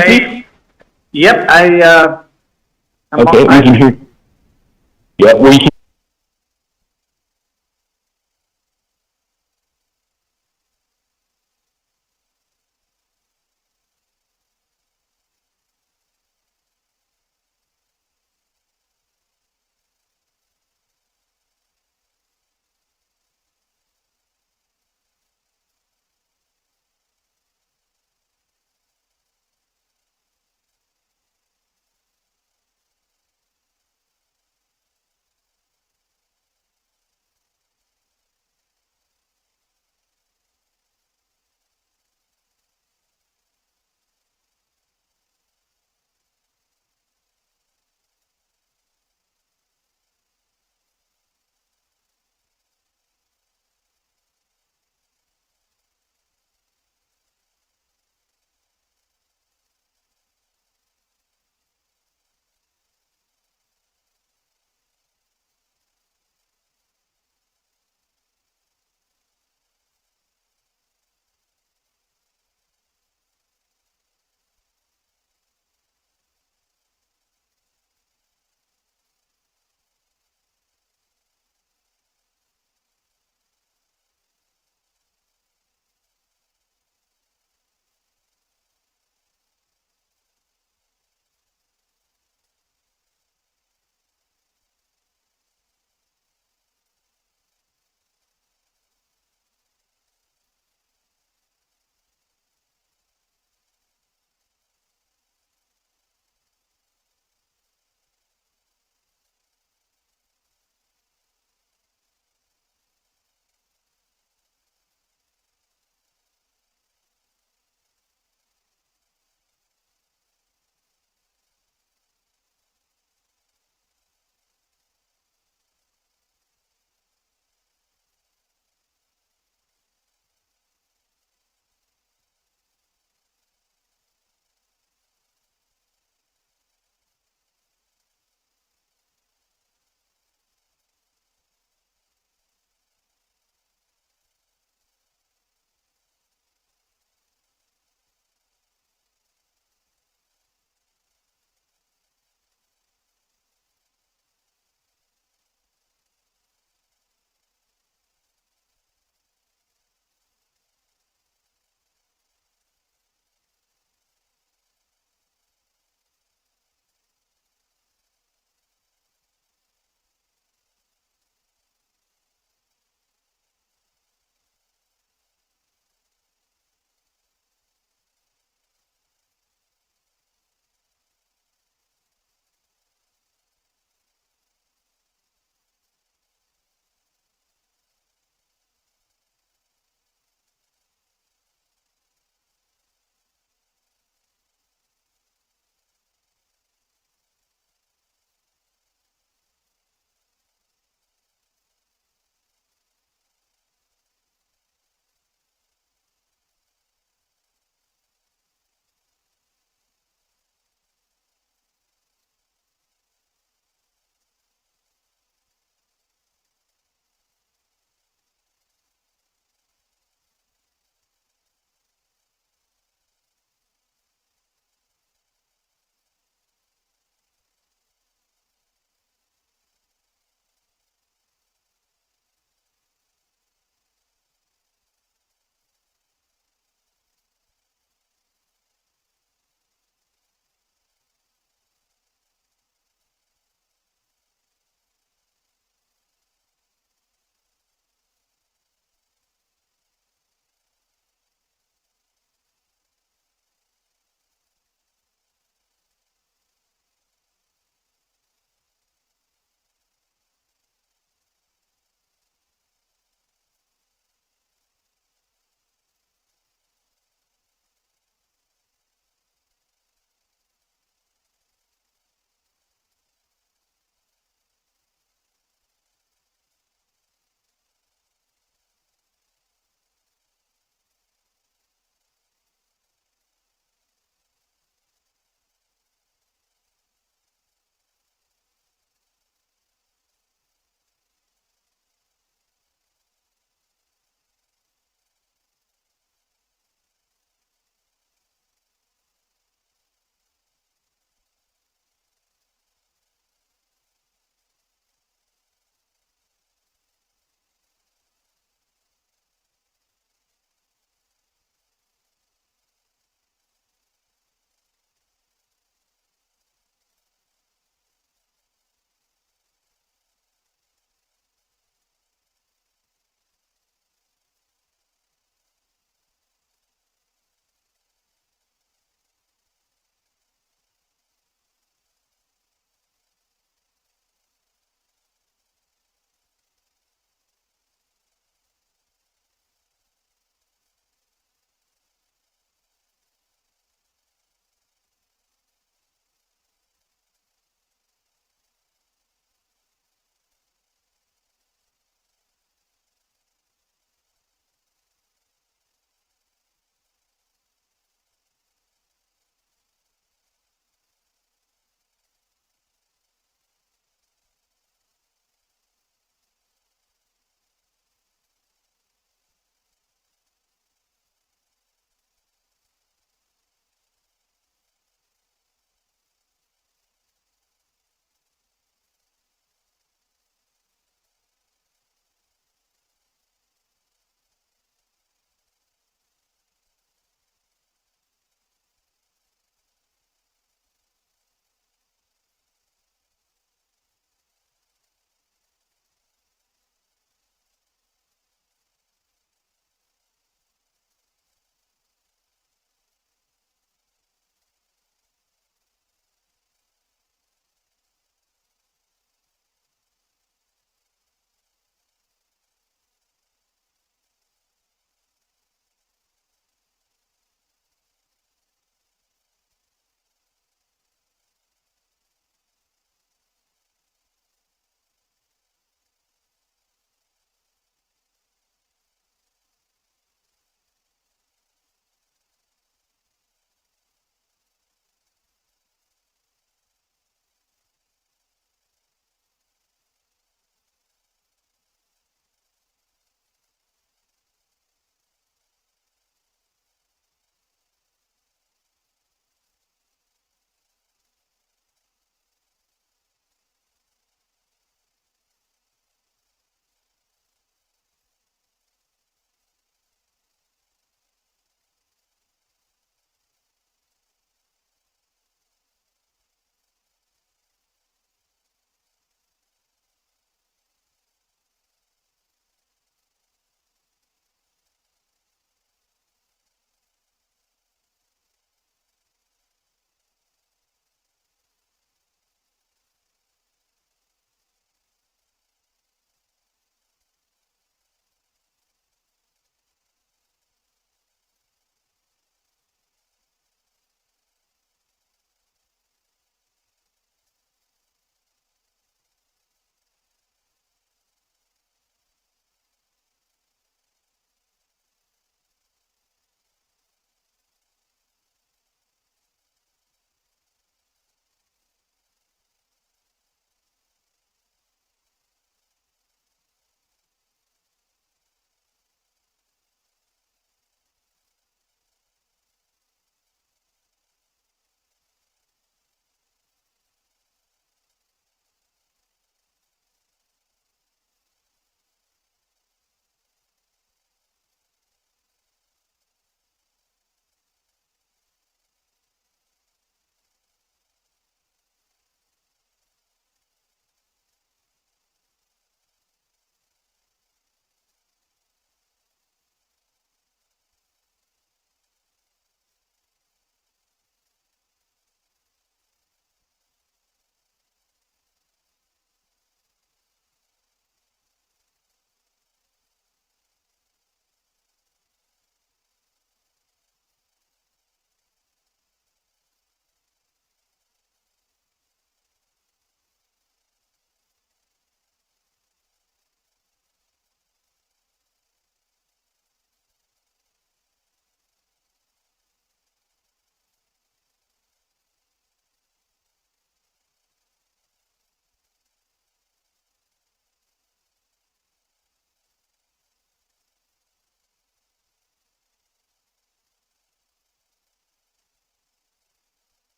Hey, yep, I'm Okay, on we can mic. hear. Yeah, we can.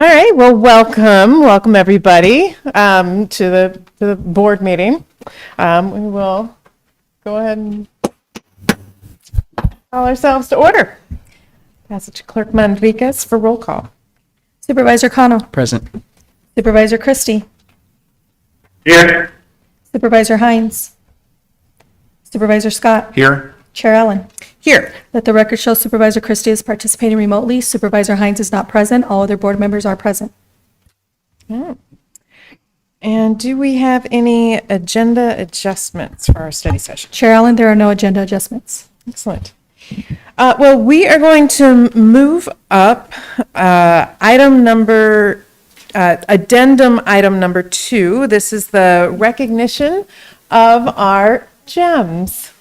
All right, well, welcome everybody to the board meeting. We will go ahead and call ourselves to order. Pass it to Clerk Manriquez for roll call. Supervisor Cano. Present. Supervisor Christie. Here. Supervisor Hines. Supervisor Scott. Here. Chair Allen. Here. Let the record show Supervisor Christie is participating remotely. Supervisor Hines is not present. All other board members are present. And do we have any agenda adjustments for our study session? Chair Allen, there are no agenda adjustments. Excellent. Well, we are going to move up addendum item number 2. This is the recognition of our gems.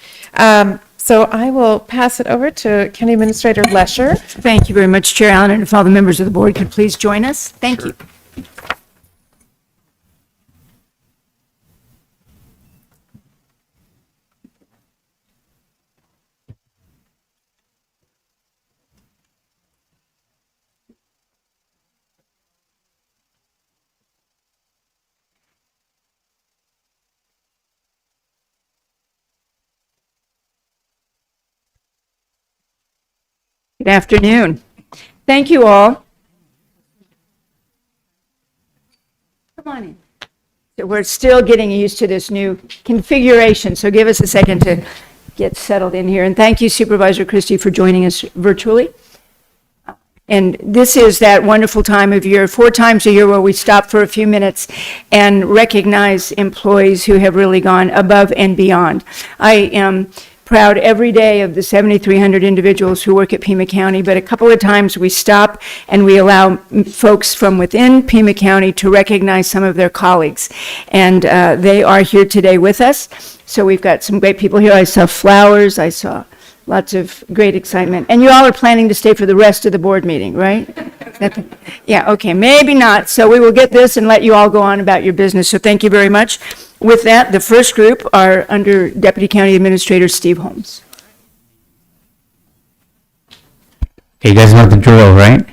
So I will pass it over to County Administrator Lesher. Thank you very much, Chair Allen, and if all the members of the board could please join us. Thank you. Good afternoon. Thank you all. Come on in. So we're still getting used to this new configuration, so give us a second to get settled in here. And thank you, Supervisor Christie, for joining us virtually. And this is that wonderful time of year, 4 times a year, where we stop for a few minutes and recognize employees who have really gone above and beyond. I am proud every day of the 7,300 individuals who work at Pima County, but a couple of times we stop and we allow folks from within Pima County to recognize some of their colleagues. And they are here today with us. So we've got some great people here. I saw flowers, I saw lots of great excitement. And you all are planning to stay for the rest of the board meeting, right? Yeah, okay, maybe not. So we will get this and let you all go on about your business. So thank you very much. With that, the first group are under Deputy County Administrator Steve Holmes. Okay, you guys know the drill, right?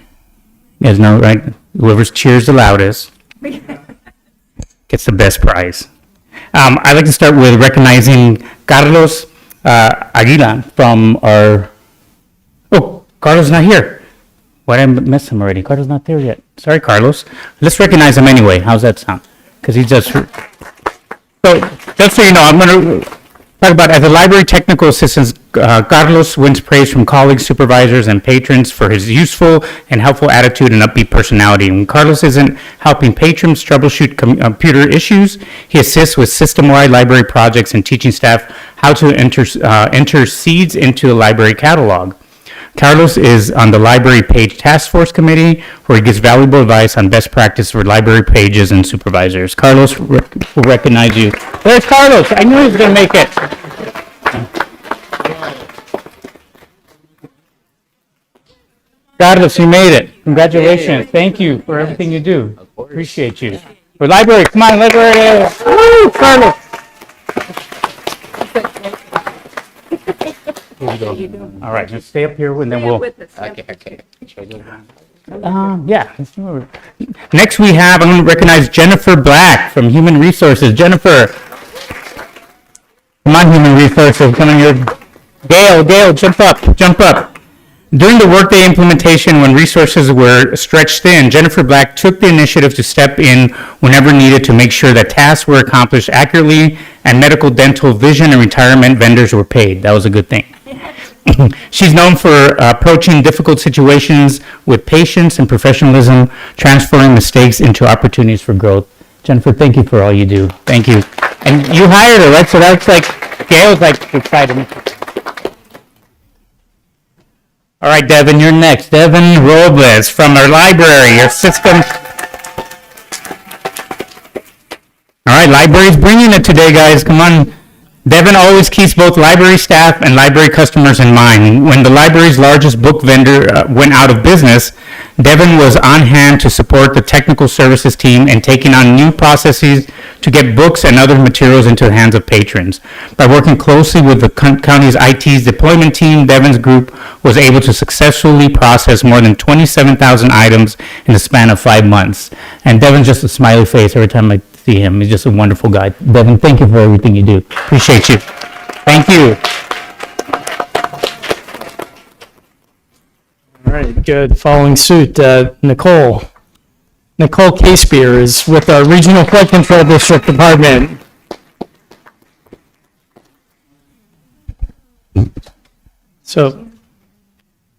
You guys know, right? Whoever cheers the loudest gets the best prize. I'd like to start with recognizing Carlos Aguila from our... Oh, Carlos is not here. Why did I miss him already? Carlos not there yet. Sorry, Carlos. Let's recognize him anyway. How's that sound? Because he's just... So, just so you know, I'm going to talk about, as a library technical assistant, Carlos wins praise from colleagues, supervisors, and patrons for his useful and helpful attitude and upbeat personality. When Carlos isn't helping patrons troubleshoot computer issues, he assists with system-wide library projects and teaching staff how to enter seeds into the library catalog. Carlos is on the Library Page Task Force Committee, where he gives valuable advice on best practice for library pages and supervisors. Carlos will recognize you. There's Carlos. I knew he was going to make it. Carlos, you made it. Congratulations. Thank you for everything you do. Appreciate you. For library, come on, library. Woo, Carlos. Here we go. All right, just stay up here and then we'll... Okay. Yeah. Next we have, I'm going to recognize Jennifer Black from Human Resources. Jennifer. Come on, Human Resources. Come on here. Gail, jump up. During the Workday implementation, when resources were stretched thin, Jennifer Black took the initiative to step in whenever needed to make sure that tasks were accomplished accurately and medical, dental, vision, and retirement vendors were paid. That was a good thing. She's known for approaching difficult situations with patience and professionalism, transferring mistakes into opportunities for growth. Jennifer, thank you for all you do. Thank you. And you hired her, right? So that's like, Gail's like excited. All right, Devin, you're next. Devin Robles from our library, your system. All right, library's bringing it today, guys. Come on. Devin always keeps both library staff and library customers in mind. When the library's largest book vendor went out of business, Devin was on hand to support the technical services team and taking on new processes to get books and other materials into the hands of patrons. By working closely with the county's IT's deployment team, Devin's group was able to successfully process more than 27,000 items in the span of 5 months. And Devin's just a smiley face every time I see him. He's just a wonderful guy. Devin, thank you for everything you do. Appreciate you. Thank you. All right, good. Following suit, Nicole. Nicole Casebeer is with our Regional Flood Control District Department. So,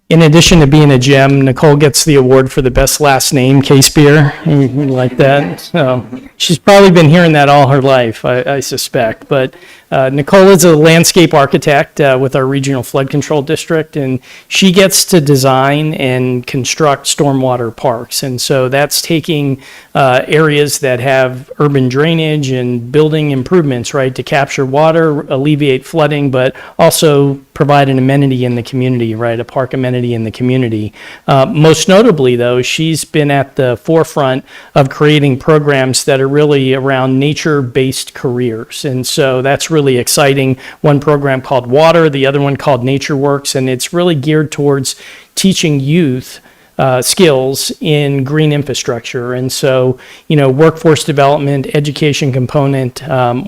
in addition to being a gem, Nicole gets the award for the best last name, Casebeer. You like that? So, she's probably been hearing that all her life, I suspect. But Nicole is a landscape architect with our Regional Flood Control District, and she gets to design and construct stormwater parks. And so that's taking areas that have urban drainage and building improvements, right, to capture water, alleviate flooding, but also provide an amenity in the community, right, a park amenity in the community. Most notably, though, she's been at the forefront of creating programs that are really around nature-based careers. And so that's really exciting. One program called Water, the other one called Nature Works, and it's really geared towards teaching youth skills in green infrastructure. And so, workforce development, education component,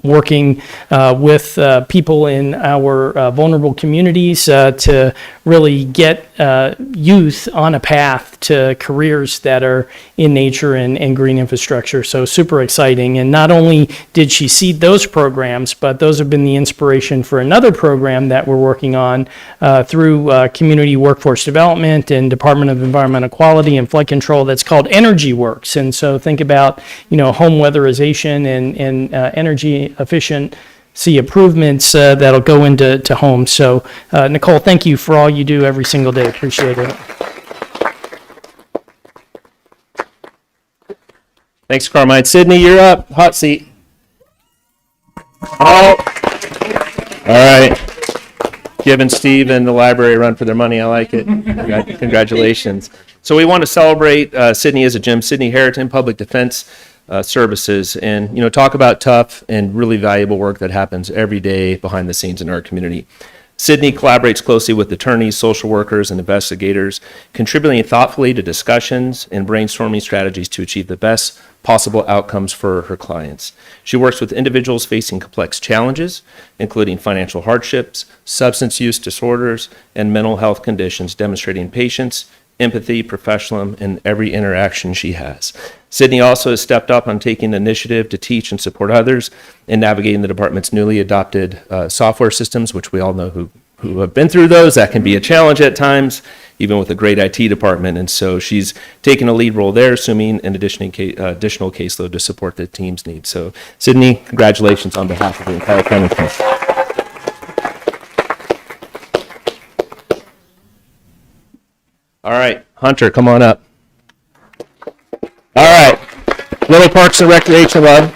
working with people in our vulnerable communities to really get youth on a path to careers that are in nature and green infrastructure. So super exciting. And not only did she seed those programs, but those have been the inspiration for another program that we're working on through Community Workforce Development and Department of Environmental Quality and Flood Control that's called Energy Works. And so think about, home weatherization and energy efficiency improvements that'll go into homes. So Nicole, thank you for all you do every single day. Appreciate it. Thanks, Carmine. Sydney, you're up. Hot seat. Oh. All right. Giving Steve and the library a run for their money. I like it. Congratulations. So we want to celebrate Sydney as a gem, Sydney Harrington Public Defense Services, and talk about tough and really valuable work that happens every day behind the scenes in our community. Sydney collaborates closely with attorneys, social workers, and investigators, contributing thoughtfully to discussions and brainstorming strategies to achieve the best possible outcomes for her clients. She works with individuals facing complex challenges, including financial hardships, substance use disorders, and mental health conditions, demonstrating patience, empathy, professionalism in every interaction she has. Sydney also has stepped up on taking the initiative to teach and support others in navigating the department's newly adopted software systems, which we all know who have been through those. That can be a challenge at times, even with a great IT department. And so she's taken a lead role there, assuming an additional caseload to support the team's needs. So Sydney, congratulations on behalf of the entire county team. All right, Hunter, come on up. All right, little Parks and Recreation love.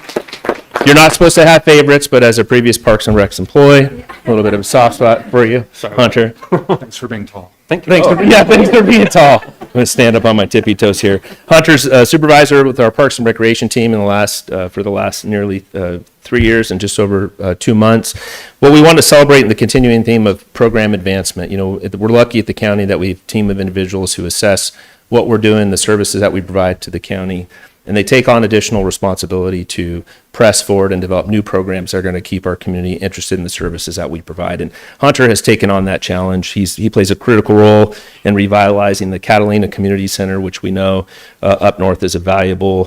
You're not supposed to have favorites, but as a previous Parks and Recs employee, a little bit of a soft spot for you, Hunter. Thanks for being tall. Thanks for being tall. I'm going to stand up on my tippy toes here. Hunter's supervisor with our Parks and Recreation team for the last nearly 3 years and just over 2 months. What we want to celebrate in the continuing theme of program advancement. We're lucky at the county that we have a team of individuals who assess what we're doing, the services that we provide to the county, and they take on additional responsibility to press forward and develop new programs that are going to keep our community interested in the services that we provide. And Hunter has taken on that challenge. He plays a critical role in revitalizing the Catalina Community Center, which we know up north is a valuable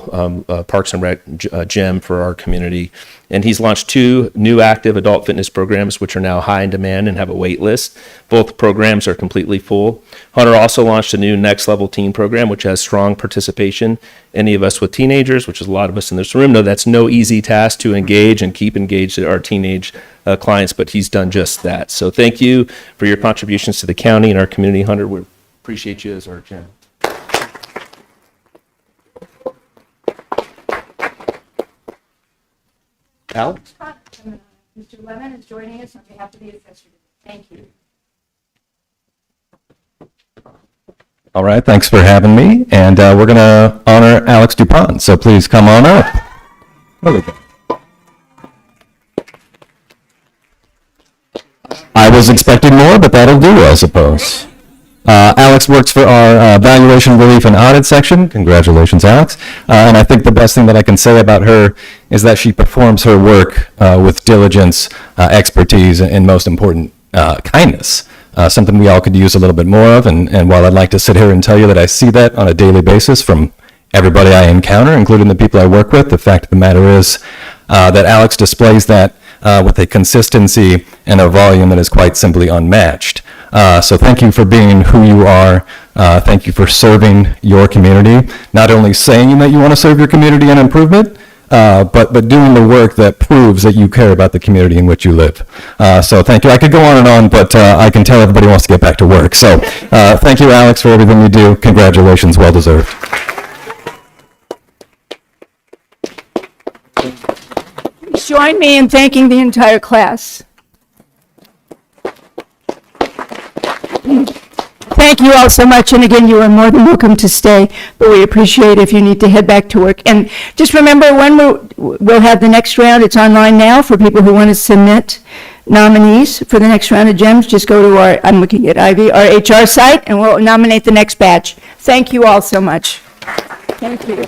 Parks and Rec gem for our community. And he's launched 2 new active adult fitness programs, which are now high in demand and have a wait list. Both programs are completely full. Hunter also launched a new Next Level Teen program, which has strong participation. Any of us with teenagers, which is a lot of us in this room, know that's no easy task to engage and keep engaged our teenage clients, but he's done just that. So thank you for your contributions to the county and our community, Hunter. We appreciate you as our gem. Alex? Mr. Lemon is joining us on behalf of the assessor. Thank you. All right, thanks for having me, and we're going to honor Alex Dupont, so please come on up. Really good. I was expecting more, but that'll do, I suppose. Alex works for our valuation, relief, and audit section. Congratulations, Alex. And I think the best thing that I can say about her is that she performs her work with diligence, expertise, and most important, kindness. Something we all could use a little bit more of. And while I'd like to sit here and tell you that I see that on a daily basis from everybody I encounter, including the people I work with, the fact of the matter is that Alex displays that with a consistency and a volume that is quite simply unmatched. So thank you for being who you are. Thank you for serving your community. Not only saying that you want to serve your community and improve it, but doing the work that proves that you care about the community in which you live. So thank you. I could go on and on, but I can tell everybody wants to get back to work. So thank you, Alex, for everything you do. Congratulations. Well deserved. Join me in thanking the entire class. Thank you all so much, and again, you are more than welcome to stay, but we appreciate if you need to head back to work. And just remember, when we'll have the next round, it's online now for people who want to submit nominees for the next round of GEMS. Just go to our, I'm looking at Ivy, our HR site, and we'll nominate the next batch. Thank you all so much. Thank you.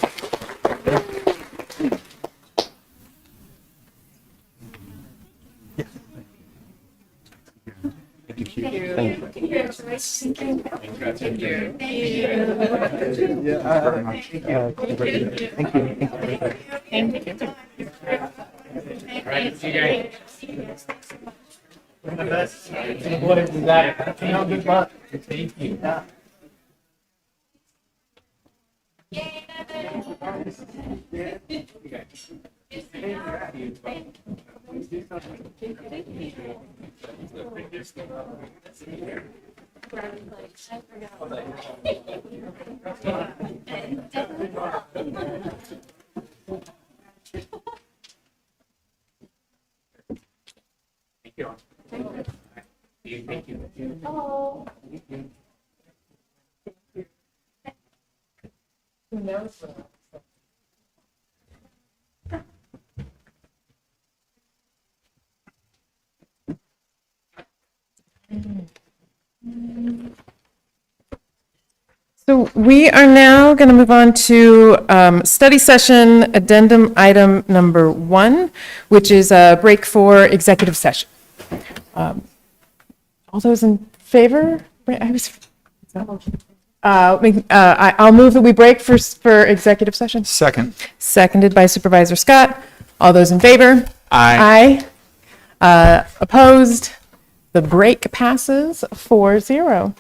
So we are now going to move on to study session addendum item number 1, which is a break for executive session. All those in favor? I'll move that we break for executive session. Second. Seconded by Supervisor Scott. All those in favor? Aye. Opposed? The break passes 4-0.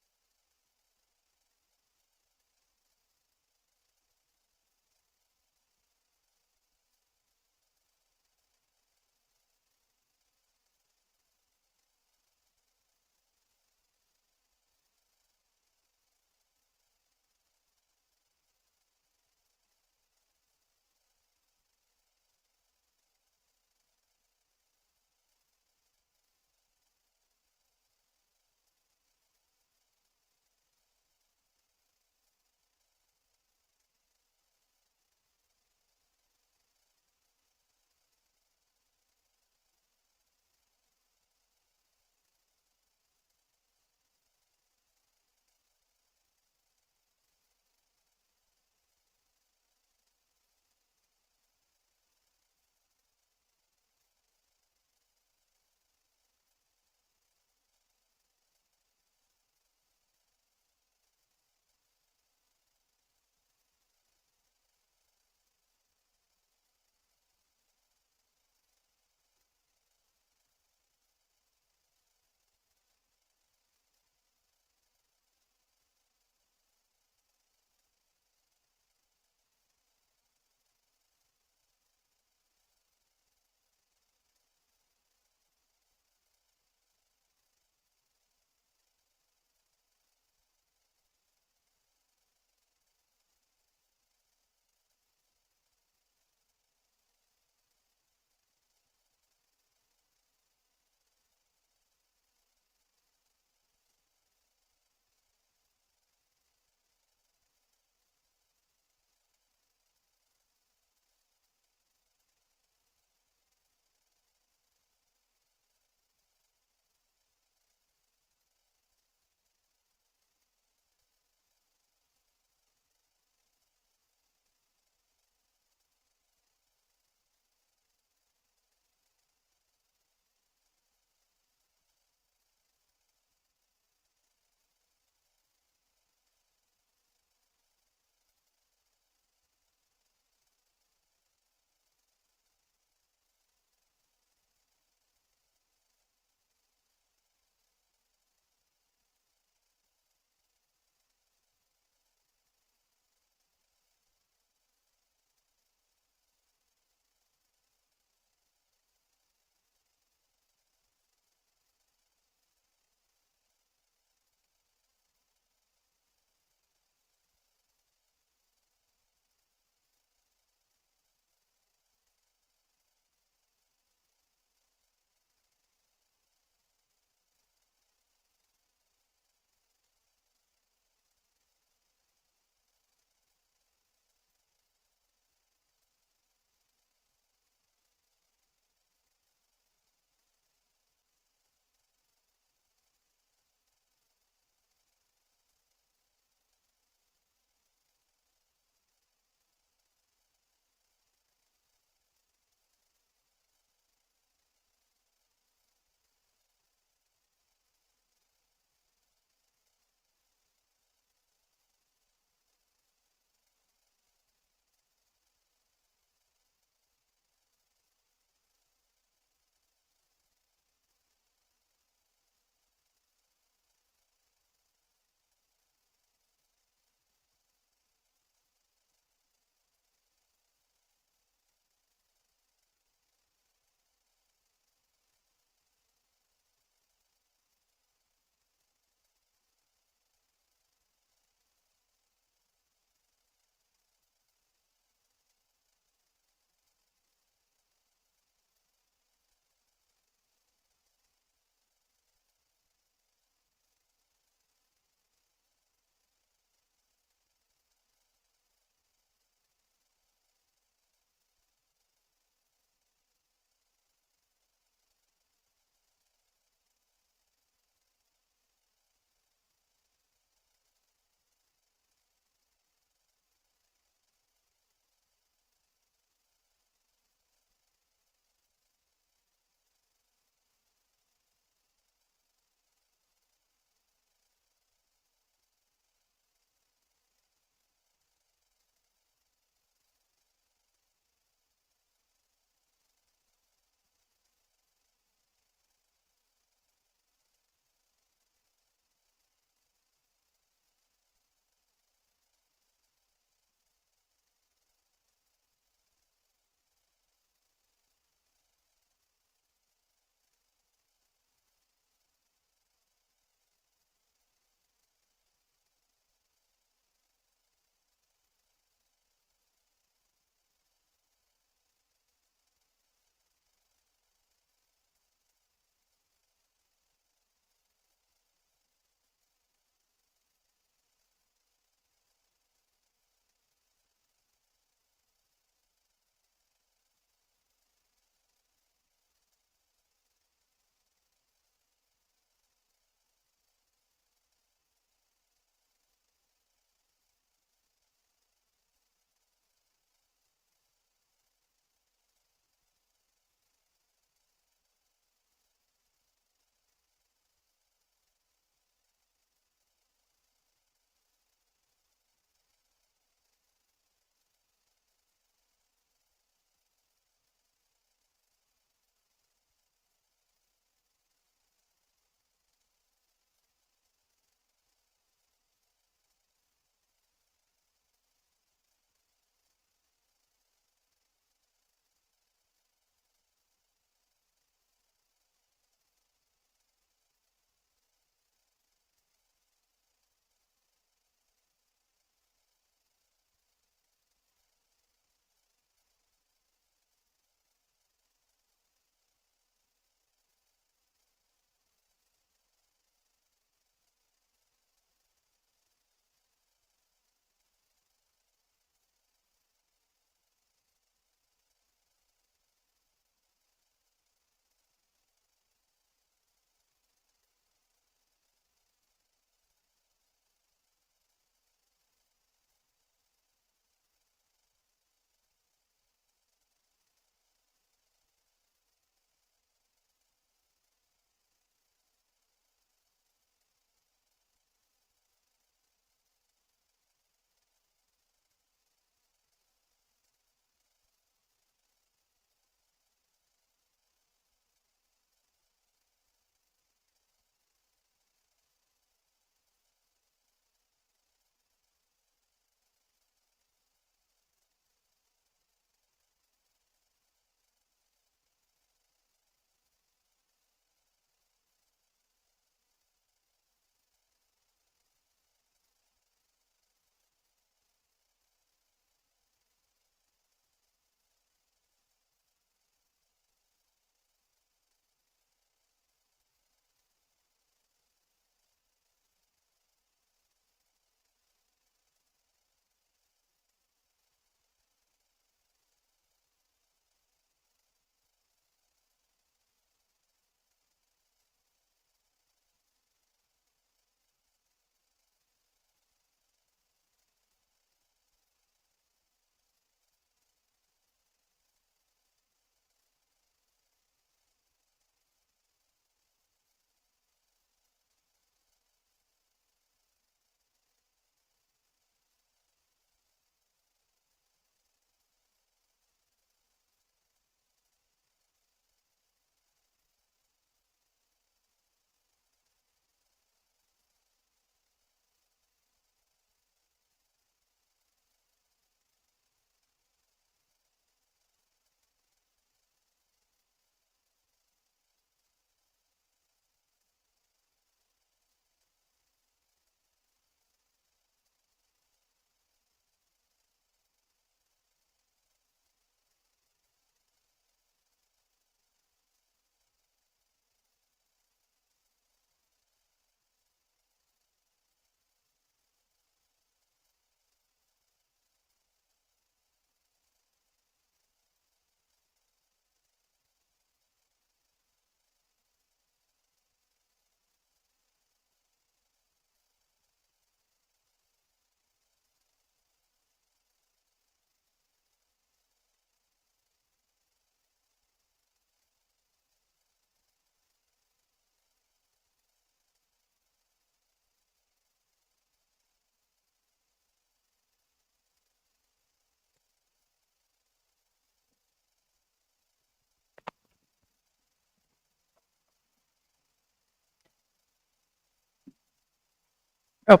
Oh.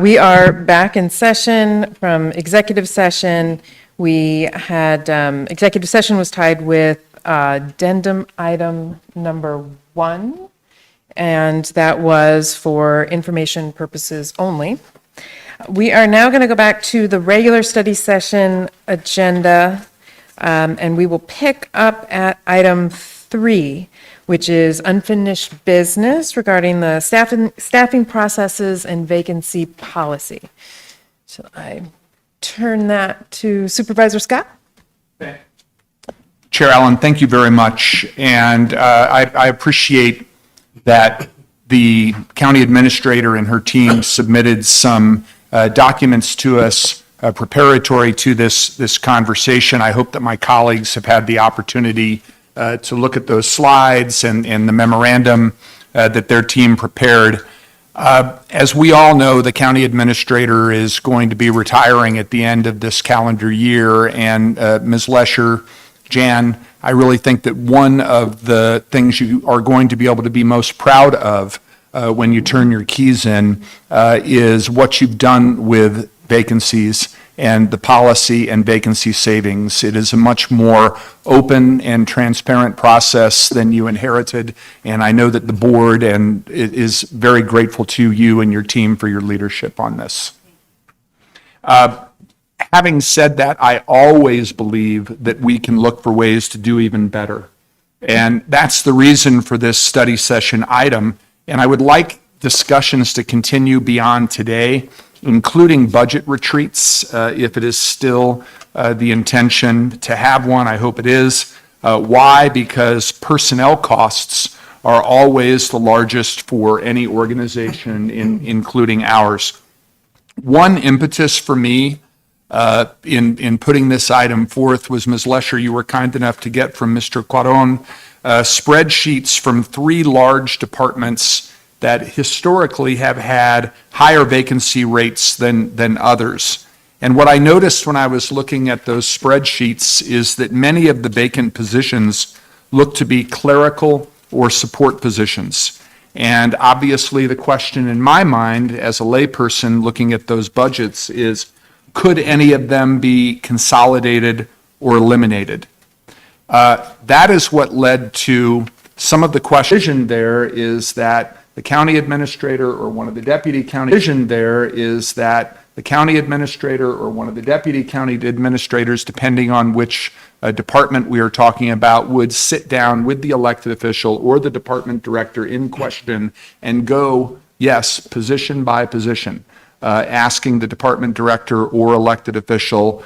We are back in session from executive session. We had, executive session was tied with addendum item number 1, and that was for information purposes only. We are now going to go back to the regular study session agenda, and we will pick up at item 3, which is unfinished business regarding the staffing processes and vacancy policy. Shall I turn that to Supervisor Scott? Chair Allen, thank you very much. And I appreciate that the county administrator and her team submitted some documents to us preparatory to this conversation. I hope that my colleagues have had the opportunity to look at those slides and the memorandum that their team prepared. As we all know, the county administrator is going to be retiring at the end of this calendar year, and Ms. Lesher, Jan, I really think that one of the things you are going to be able to be most proud of when you turn your keys in is what you've done with vacancies and the policy and vacancy savings. It is a much more open and transparent process than you inherited, and I know that the board and it is very grateful to you and your team for your leadership on this. Having said that, I always believe that we can look for ways to do even better, and that's the reason for this study session item, and I would like discussions to continue beyond today, including budget retreats, if it is still the intention to have one. I hope it is. Why? Because personnel costs are always the largest for any organization, including ours. One impetus for me in putting this item forth was, Ms. Lesher, you were kind enough to get from Mr. Cuaron spreadsheets from 3 large departments that historically have had higher vacancy rates than others. And what I noticed when I was looking at those spreadsheets is that many of the vacant positions look to be clerical or support positions. And obviously the question in my mind as a layperson looking at those budgets is, could any of them be consolidated or eliminated? That is what led to some of the question there is that the county administrator or one of the deputy county administrators, depending on which department we are talking about, would sit down with the elected official or the department director in question and go, yes, position by position, asking the department director or elected official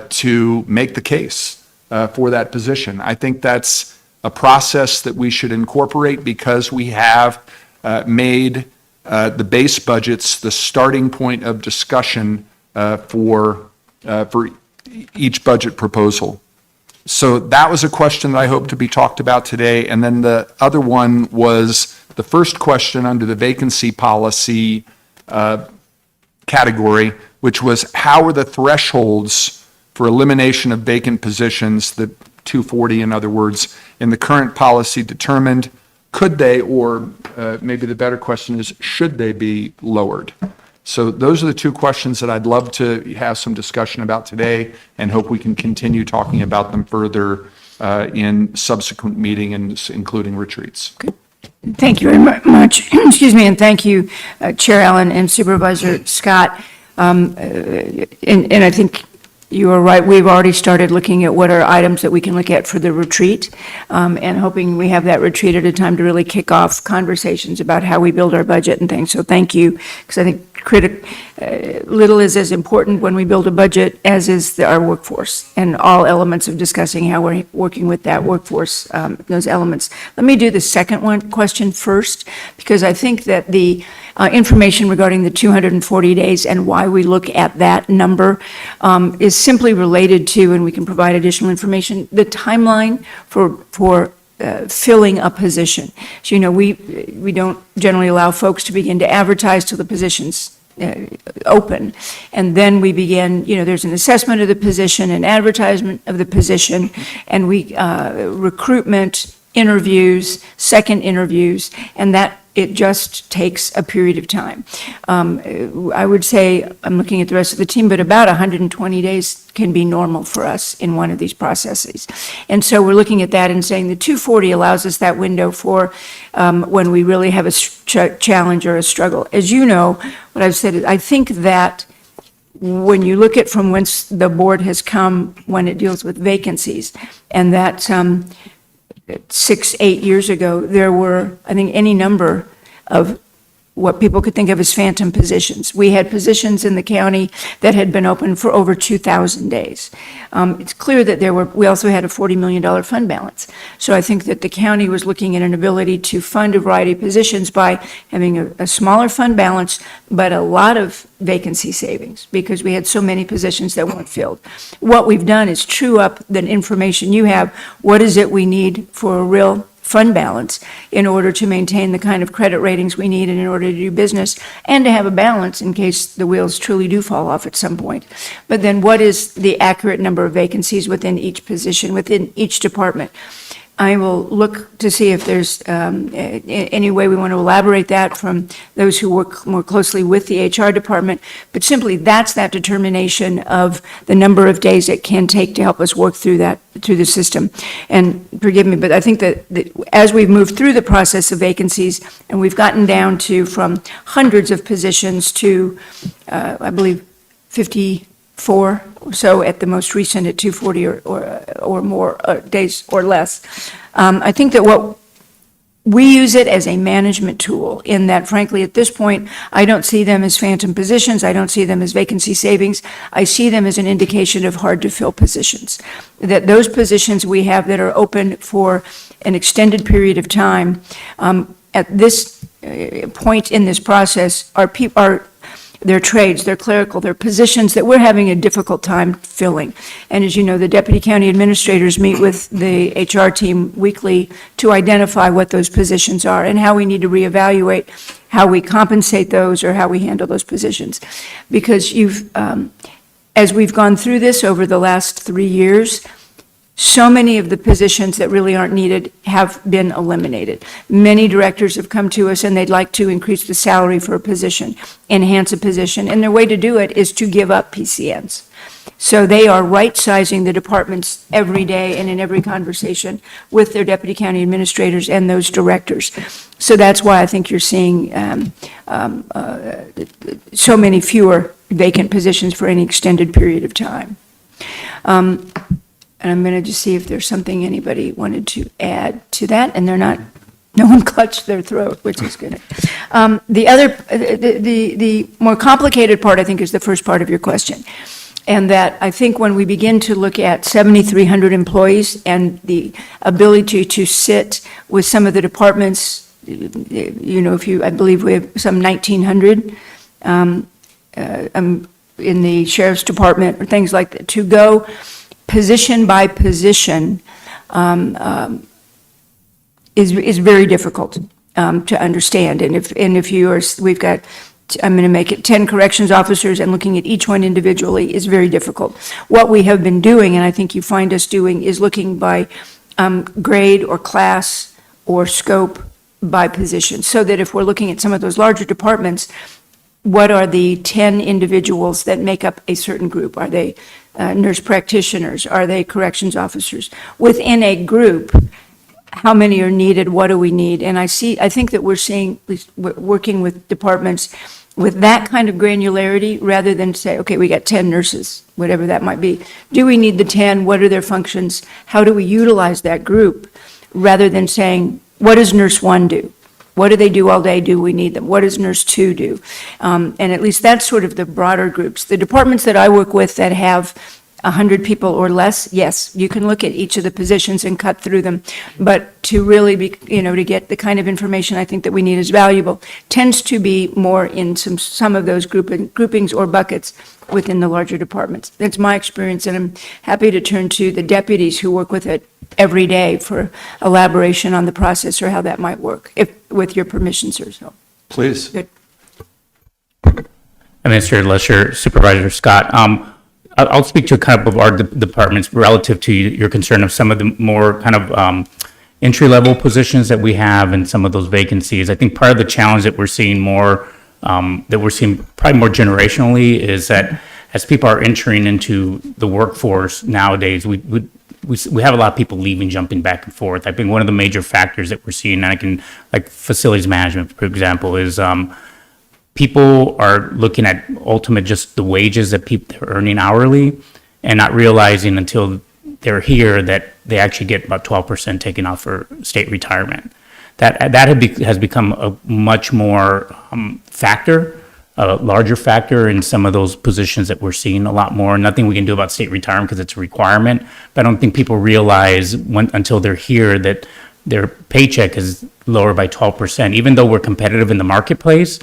to make the case for that position. I think that's a process that we should incorporate because we have made the base budgets the starting point of discussion for each budget proposal. So that was a question that I hope to be talked about today. And then the other one was the first question under the vacancy policy category, which was how are the thresholds for elimination of vacant positions, the 240 in other words, in the current policy determined? Could they, or maybe the better question is, should they be lowered? So those are the 2 questions that I'd love to have some discussion about today and hope we can continue talking about them further in subsequent meetings, including retreats. Thank you very much. Excuse me, and thank you, Chair Allen and Supervisor Scott. And I think you are right. We've already started looking at what are items that we can look at for the retreat, and hoping we have that retreat at a time to really kick off conversations about how we build our budget and things. So thank you, because I think little is as important when we build a budget as is our workforce and all elements of discussing how we're working with that workforce, those elements. Let me do the second question first, because I think that the information regarding the 240 days and why we look at that number is simply related to, and we can provide additional information, the timeline for filling a position. So, you know, we don't generally allow folks to begin to advertise till the position's open. And then we begin, you know, there's an assessment of the position, an advertisement of the position, and we recruitment, interviews, second interviews, and that It just takes a period of time. I would say, I'm looking at the rest of the team, but about 120 days can be normal for us in one of these processes. And so we're looking at that and saying the 240 allows us that window for when we really have a challenge or a struggle. As you know, what I've said is, I think that when you look at from whence the board has come when it deals with vacancies, and that 6-8 years ago, there were, I think, any number of what people could think of as phantom positions. We had positions in the county that had been open for over 2,000 days. It's clear that we also had a $40 million fund balance. So I think that the county was looking at an ability to fund a variety of positions by having a smaller fund balance, but a lot of vacancy savings, because we had so many positions that weren't filled. What we've done is true up the information you have. What is it we need for a real fund balance in order to maintain the kind of credit ratings we need and in order to do business, and to have a balance in case the wheels truly do fall off at some point. But then what is the accurate number of vacancies within each position, within each department? I will look to see if there's any way we want to elaborate that from those who work more closely with the HR department. But simply, that's that determination of the number of days it can take to help us work through the system. And forgive me, but I think that as we've moved through the process of vacancies, and we've gotten down to from hundreds of positions to, I believe, 54 or so at the most recent at 240 or more days or less. I think that what we use it as a management tool in that, frankly, at this point, I don't see them as phantom positions. I don't see them as vacancy savings. I see them as an indication of hard to fill positions. That those positions we have that are open for an extended period of time, at this point in this process, are their trades, their clerical, their positions that we're having a difficult time filling. And as you know, the deputy county administrators meet with the HR team weekly to identify what those positions are and how we need to reevaluate how we compensate those or how we handle those positions. Because as we've gone through this over the last 3 years, so many of the positions that really aren't needed have been eliminated. Many directors have come to us and they'd like to increase the salary for a position, enhance a position, and their way to do it is to give up PCNs. So they are right-sizing the departments every day and in every conversation with their deputy county administrators and those directors. So that's why I think you're seeing so many fewer vacant positions for any extended period of time. And I'm going to just see if there's something anybody wanted to add to that, and no one clutched their throat, which is good. The more complicated part, I think, is the first part of your question. And that I think when we begin to look at 7,300 employees and the ability to sit with some of the departments, I believe we have some 1,900 in the sheriff's department or things like that, to go position by position is very difficult to understand. And if we've got, I'm going to make it 10 corrections officers, and looking at each one individually is very difficult. What we have been doing, and I think you find us doing, is looking by grade or class or scope by position, so that if we're looking at some of those larger departments, what are the 10 individuals that make up a certain group? Are they nurse practitioners? Are they corrections officers? Within a group, how many are needed? What do we need? And I think that we're seeing, at least working with departments with that kind of granularity, rather than say, okay, we got 10 nurses, whatever that might be. Do we need the 10? What are their functions? How do we utilize that group? Rather than saying, what does nurse 1 do? What do they do all day? Do we need them? What does nurse 2 do? And at least that's sort of the broader groups. The departments that I work with that have 100 people or less, yes, you can look at each of the positions and cut through them. But to really be, to get the kind of information I think that we need is valuable, tends to be more in some of those groupings or buckets within the larger departments. That's my experience, and I'm happy to turn to the deputies who work with it every day for elaboration on the process or how that might work, if with your permission, sir. So, Please. good. Administrator Lesher, Supervisor Scott. I'll speak to a couple of our departments relative to your concern of some of the more kind of entry-level positions that we have and some of those vacancies. I think part of the challenge that we're seeing more, that we're seeing probably more generationally, is that as people are entering into the workforce nowadays, we have a lot of people leaving, jumping back and forth. I think one of the major factors that we're seeing, and like facilities management, for example, is people are looking at ultimate just the wages that people are earning hourly, and not realizing until they're here that they actually get about 12% taken off for state retirement. That has become a much more factor, a larger factor in some of those positions that we're seeing a lot more. Nothing we can do about state retirement because it's a requirement, but I don't think people realize until they're here that their paycheck is lower by 12%. Even though we're competitive in the marketplace,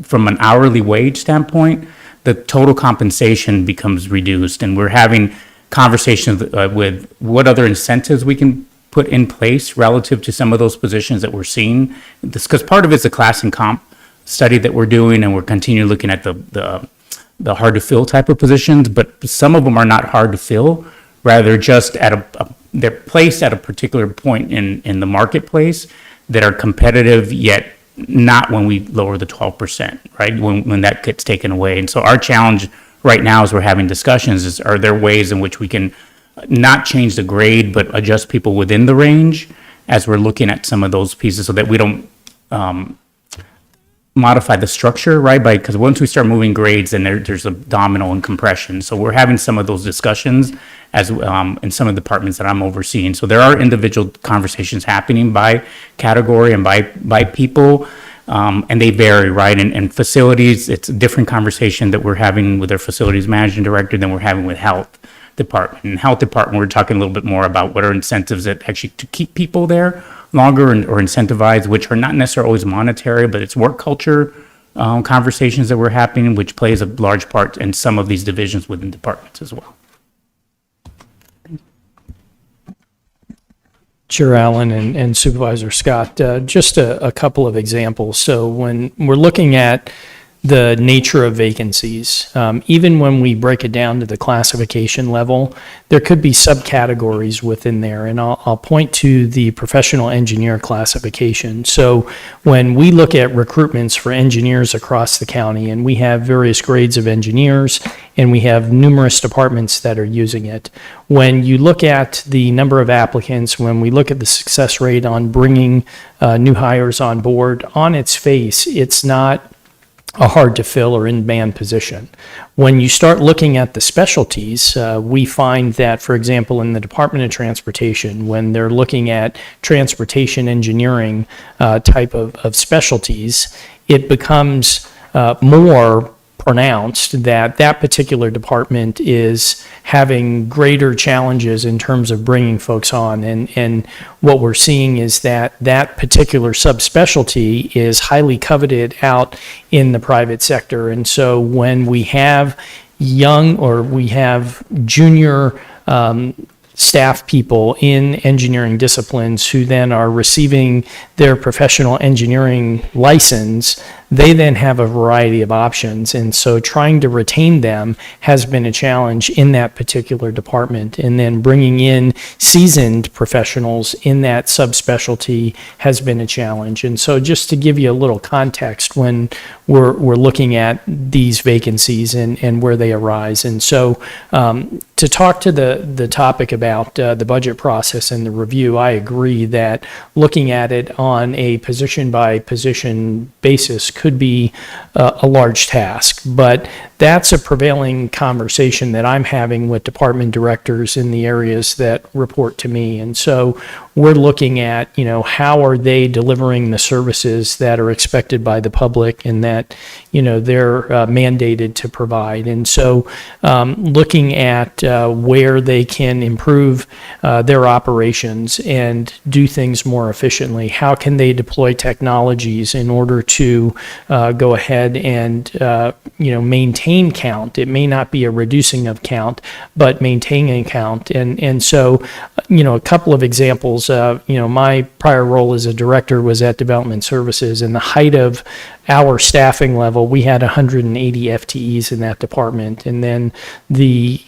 from an hourly wage standpoint, the total compensation becomes reduced, and we're having conversations with what other incentives we can put in place relative to some of those positions that we're seeing. Because part of it's the class and comp study that we're doing, and we're continuing looking at the hard to fill type of positions, but some of them are not hard to fill, rather just at they're placed at a particular point in the marketplace that are competitive, yet not when we lower the 12%, right? When that gets taken away. And so our challenge right now, as we're having discussions, is are there ways in which we can not change the grade, but adjust people within the range as we're looking at some of those pieces, so that we don't modify the structure, right? Because once we start moving grades, then there's a domino and compression. So we're having some of those discussions as in some of the departments that I'm overseeing. So there are individual conversations happening by category and by people, and they vary, right? And facilities, it's a different conversation that we're having with our facilities managing director than we're having with health department. In health department, we're talking a little bit more about what are incentives that actually to keep people there longer, or incentivize, which are not necessarily always monetary, but it's work culture conversations that we're having, which plays a large part in some of these divisions within departments as well. Chair Allen and Supervisor Scott, just a couple of examples. So when we're looking at the nature of vacancies, even when we break it down to the classification level, there could be subcategories within there. And I'll point to the professional engineer classification. So when we look at recruitments for engineers across the county, and we have various grades of engineers, and we have numerous departments that are using it. When you look at the number of applicants, when we look at the success rate on bringing new hires on board, on its face, it's not a hard to fill or in demand position. When you start looking at the specialties, we find that, for example, in the Department of Transportation, when they're looking at transportation engineering type of specialties, it becomes more pronounced that that particular department is having greater challenges in terms of bringing folks on. And what we're seeing is that that particular subspecialty is highly coveted out in the private sector. And so when we have young, or we have junior staff people in engineering disciplines who then are receiving their professional engineering license, they then have a variety of options. And so trying to retain them has been a challenge in that particular department. And then bringing in seasoned professionals in that subspecialty has been a challenge. And so just to give you a little context when we're looking at these vacancies and where they arise. And so to talk to the topic about the budget process and the review, I agree that looking at it on a position by position basis could be a large task, but that's a prevailing conversation that I'm having with department directors in the areas that report to me. And so we're looking at, how are they delivering the services that are expected by the public and that, they're mandated to provide. And so looking at where they can improve their operations and do things more efficiently. How can they deploy technologies in order to go ahead and, maintain count? It may not be a reducing of count, but maintaining count. And so, a couple of examples, my prior role as a director was at Development Services. In the height of our staffing level, we had 180 FTEs in that department. And then the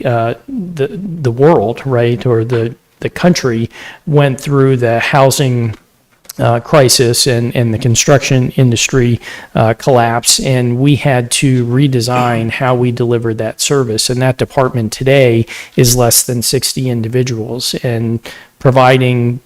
world, right, or the the country went through the housing crisis and the construction industry collapse, and we had to redesign how we delivered that service. And that department today is less than 60 individuals and providing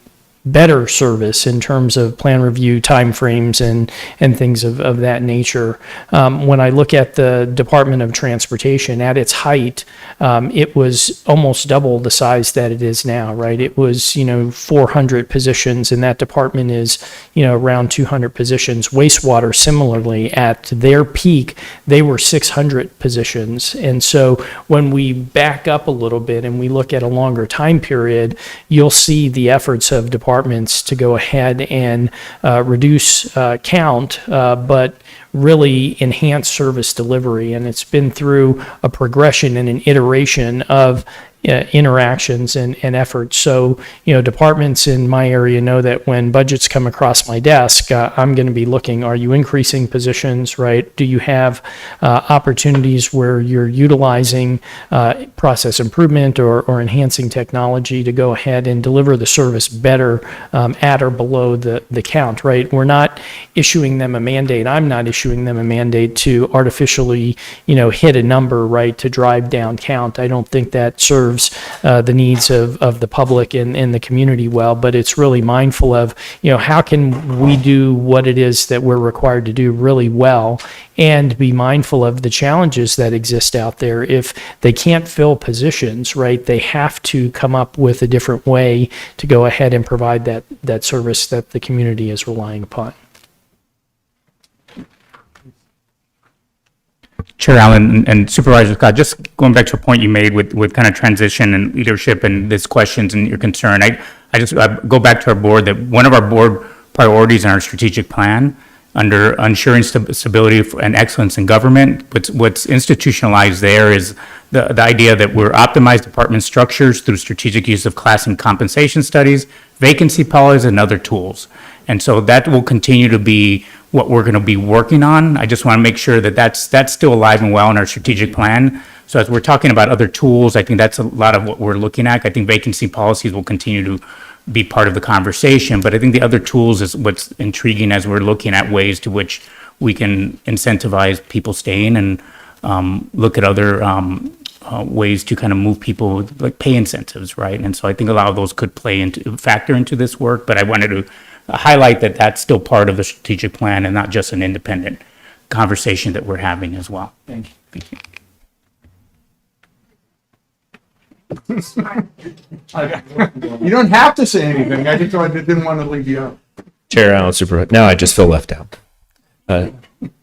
better service in terms of plan review timeframes and things of that nature. When I look at the Department of Transportation, at its height, it was almost double the size that it is now, right? It was, 400 positions, and that department is, around 200 positions. Wastewater, similarly, at their peak, they were 600 positions. And so when we back up a little bit and we look at a longer time period, you'll see the efforts of departments to go ahead and reduce count, but really enhance service delivery. And it's been through a progression and an iteration of interactions and efforts. So, departments in my area know that when budgets come across my desk, I'm going to be looking, are you increasing positions, right? Do you have opportunities where you're utilizing process improvement or enhancing technology to go ahead and deliver the service better at or below the count, right? We're not issuing them a mandate. I'm not issuing them a mandate to artificially, hit a number, right, to drive down count. I don't think that serves the needs of the public and the community well, but it's really mindful of, how can we do what it is that we're required to do really well, and be mindful of the challenges that exist out there. If they can't fill positions, right, they have to come up with a different way to go ahead and provide that service that the community is relying upon. Chair Allen and Supervisor Scott, just going back to a point you made with kind of transition and leadership and these questions and your concern, I go back to our board, that one of our board priorities in our strategic plan under ensuring stability and excellence in government, what's institutionalized there is the idea that we're optimized department structures through strategic use of class and compensation studies, vacancy policies, and other tools. And so that will continue to be what we're going to be working on. I just want to make sure that that's still alive and well in our strategic plan. So as we're talking about other tools, I think that's a lot of what we're looking at. I think vacancy policies will continue to be part of the conversation, but I think the other tools is what's intriguing as we're looking at ways to which we can incentivize people staying and look at other ways to kind of move people, like pay incentives, right? And so I think a lot of those could factor into this work, but I wanted to highlight that that's still part of the strategic plan and not just an independent conversation that we're having as well. Thank you. You don't have to say anything. I just didn't want to leave you out. Chair Allen, now I just feel left out.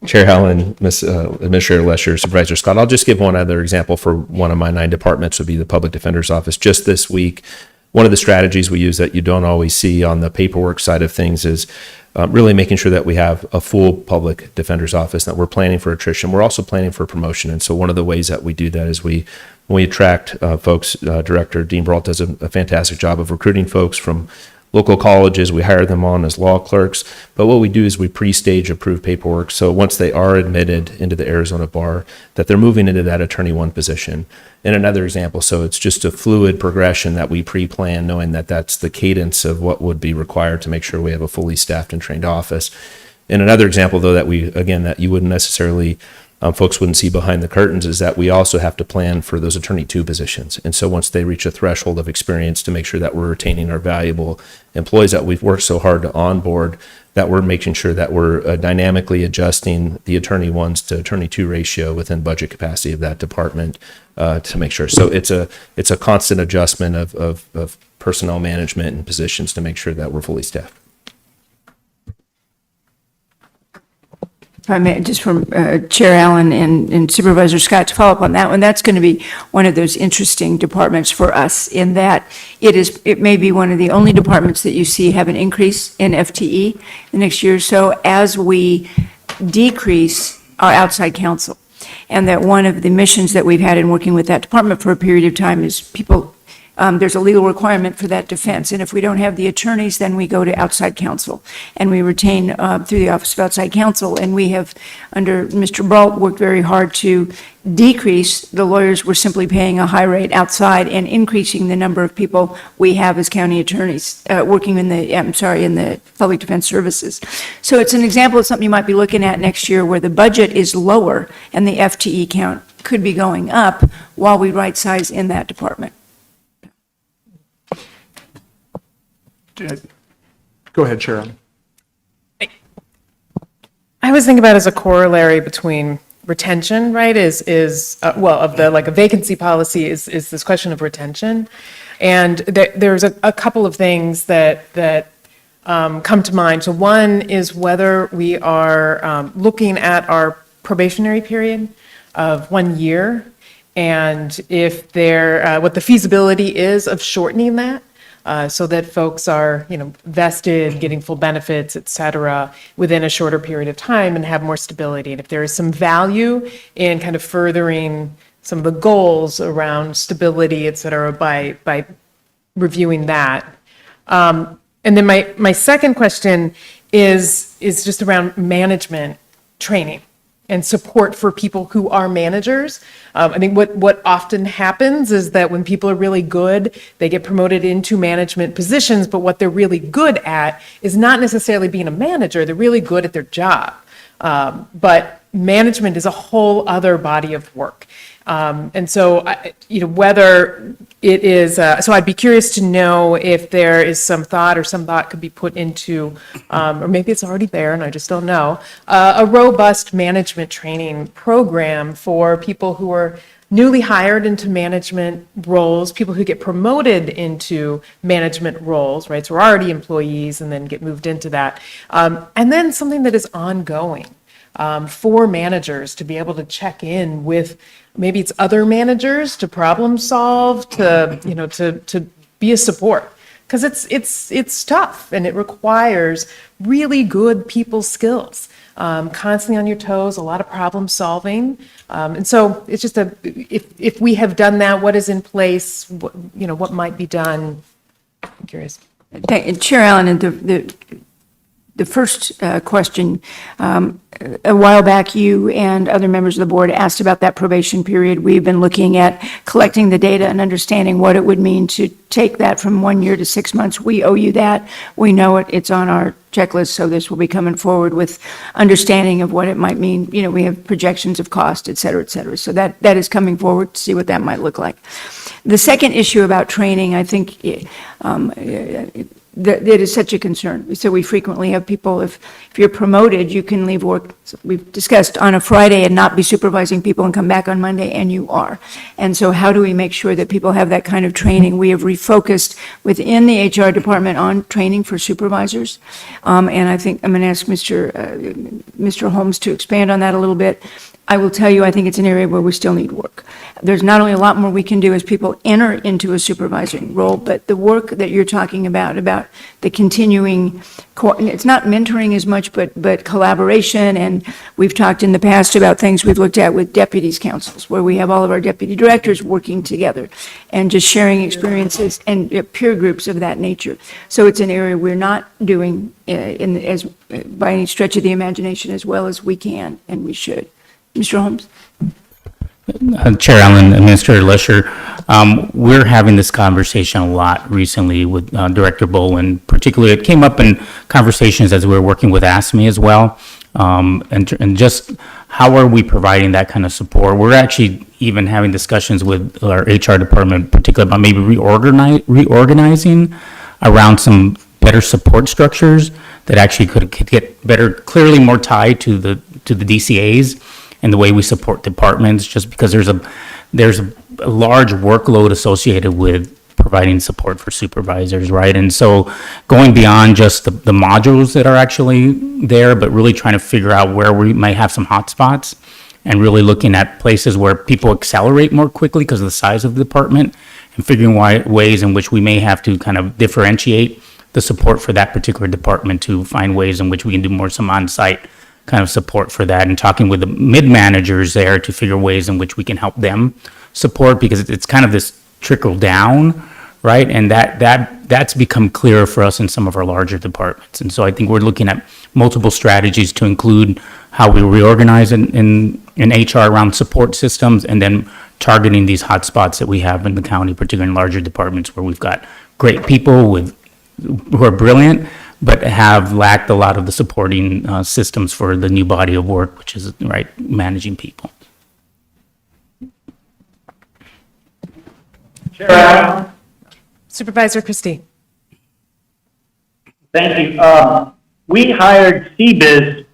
Chair Allen, Administrator Lesher, Supervisor Scott, I'll just give one other example for one of my 9 departments would be the Public Defender's Office. Just this week, one of the strategies we use that you don't always see on the paperwork side of things is really making sure that we have a full public defender's office, that we're planning for attrition. We're also planning for promotion. And so one of the ways that we do that is when we attract folks, Director Dean Brault does a fantastic job of recruiting folks from local colleges. We hire them on as law clerks. But what we do is we pre-stage approved paperwork. So once they are admitted into the Arizona bar, that they're moving into that Attorney 1 position. And another example, so it's just a fluid progression that we pre-plan, knowing that that's the cadence of what would be required to make sure we have a fully staffed and trained office. And another example, though, that that you wouldn't necessarily folks wouldn't see behind the curtains is that we also have to plan for those Attorney 2 positions. And so once they reach a threshold of experience, to make sure that we're retaining our valuable employees that we've worked so hard to onboard, that we're making sure that we're dynamically adjusting the Attorney 1s to Attorney 2 ratio within budget capacity of that department to make sure. So it's a constant adjustment of personnel management and positions to make sure that we're fully staffed. If I may, just from Chair Allen and Supervisor Scott, to follow up on that one, that's going to be one of those interesting departments for us in that it may be one of the only departments that you see have an increase in FTE the next year or so as we decrease our outside counsel. And that one of the missions that we've had in working with that department for a period of time is people there's a legal requirement for that defense. And if we don't have the attorneys, then we go to outside counsel. And we retain through the Office of Outside Counsel. And we have, under Mr. Brault, worked very hard to decrease the lawyers we're simply paying a high rate outside and increasing the number of people we have as county attorneys working in the public defense services. So it's an example of something you might be looking at next year where the budget is lower and the FTE count could be going up while we right size in that department. Go ahead, Sharon. I was thinking about it as a corollary between retention, right, of the, like, a vacancy policy is this question of retention. And there's a couple of things that come to mind. So one is whether we are looking at our probationary period of 1 year, and if what the feasibility is of shortening that, so that folks are, vested, getting full benefits, et cetera, within a shorter period of time and have more stability. And if there is some value in kind of furthering some of the goals around stability, et cetera, by reviewing that. And then my second question is just around management training and support for people who are managers. I think what often happens is that when people are really good, they get promoted into management positions, but what they're really good at is not necessarily being a manager, they're really good at their job. But management is a whole other body of work. And so, whether it is, so I'd be curious to know if there is some thought could be put into, or maybe it's already there and I just don't know, a robust management training program for people who are newly hired into management roles, people who get promoted into management roles, right? So we're already employees and then get moved into that. And then something that is ongoing. For managers to be able to check in with maybe it's other managers to problem solve, to be a support, because it's tough and it requires really good people skills, constantly on your toes, a lot of problem solving, and so it's just if we have done that, what is in place, what might be done. I'm curious. Chair Allen, and the first question, a while back, you and other members of the board asked about that probation period. We've been looking at collecting the data and understanding what it would mean to take that from 1 year to 6 months. We owe you that. We know it. It's on our checklist, so this will be coming forward with understanding of what it might mean. We have projections of cost, et cetera, et cetera. So that is coming forward to see what that might look like. The second issue about training, I think, that is such a concern. So we frequently have people, if you're promoted, you can leave work, we've discussed, on a Friday and not be supervising people and come back on Monday, and you are. And so how do we make sure that people have that kind of training? We have refocused within the HR department on training for supervisors. And I think I'm going to ask Mr. Holmes to expand on that a little bit. I will tell you, I think it's an area where we still need work. There's not only a lot more we can do as people enter into a supervising role, but the work that you're talking about the continuing, it's not mentoring as much, but collaboration. And we've talked in the past about things we've looked at with deputies councils, where we have all of our deputy directors working together and just sharing experiences and peer groups of that nature. So it's an area we're not doing by any stretch of the imagination as well as we can and we should. Mr. Holmes? Chair Allen, Administrator Lesher, we're having this conversation a lot recently with Director Bowen. Particularly, it came up in conversations as we were working with ASME as well, and just how are we providing that kind of support? We're actually even having discussions with our HR department, particularly about maybe reorganizing around some better support structures that actually could get better, clearly more tied to the DCAs. And the way we support departments, just because there's a large workload associated with providing support for supervisors, right? And so going beyond just the modules that are actually there, but really trying to figure out where we might have some hot spots and really looking at places where people accelerate more quickly because of the size of the department and figuring ways in which we may have to kind of differentiate the support for that particular department to find ways in which we can do more some on-site kind of support for that, and talking with the mid-managers there to figure ways in which we can help them support, because it's kind of this trickle down, right? And that's become clearer for us in some of our larger departments. And so I think we're looking at multiple strategies to include how we reorganize in HR around support systems, and then targeting these hotspots that we have in the county, particularly in larger departments where we've got great people who are brilliant, but have lacked a lot of the supporting systems for the new body of work, which is, right, managing people. Chair Allen, Supervisor Christie. thank you. We hired CBIZ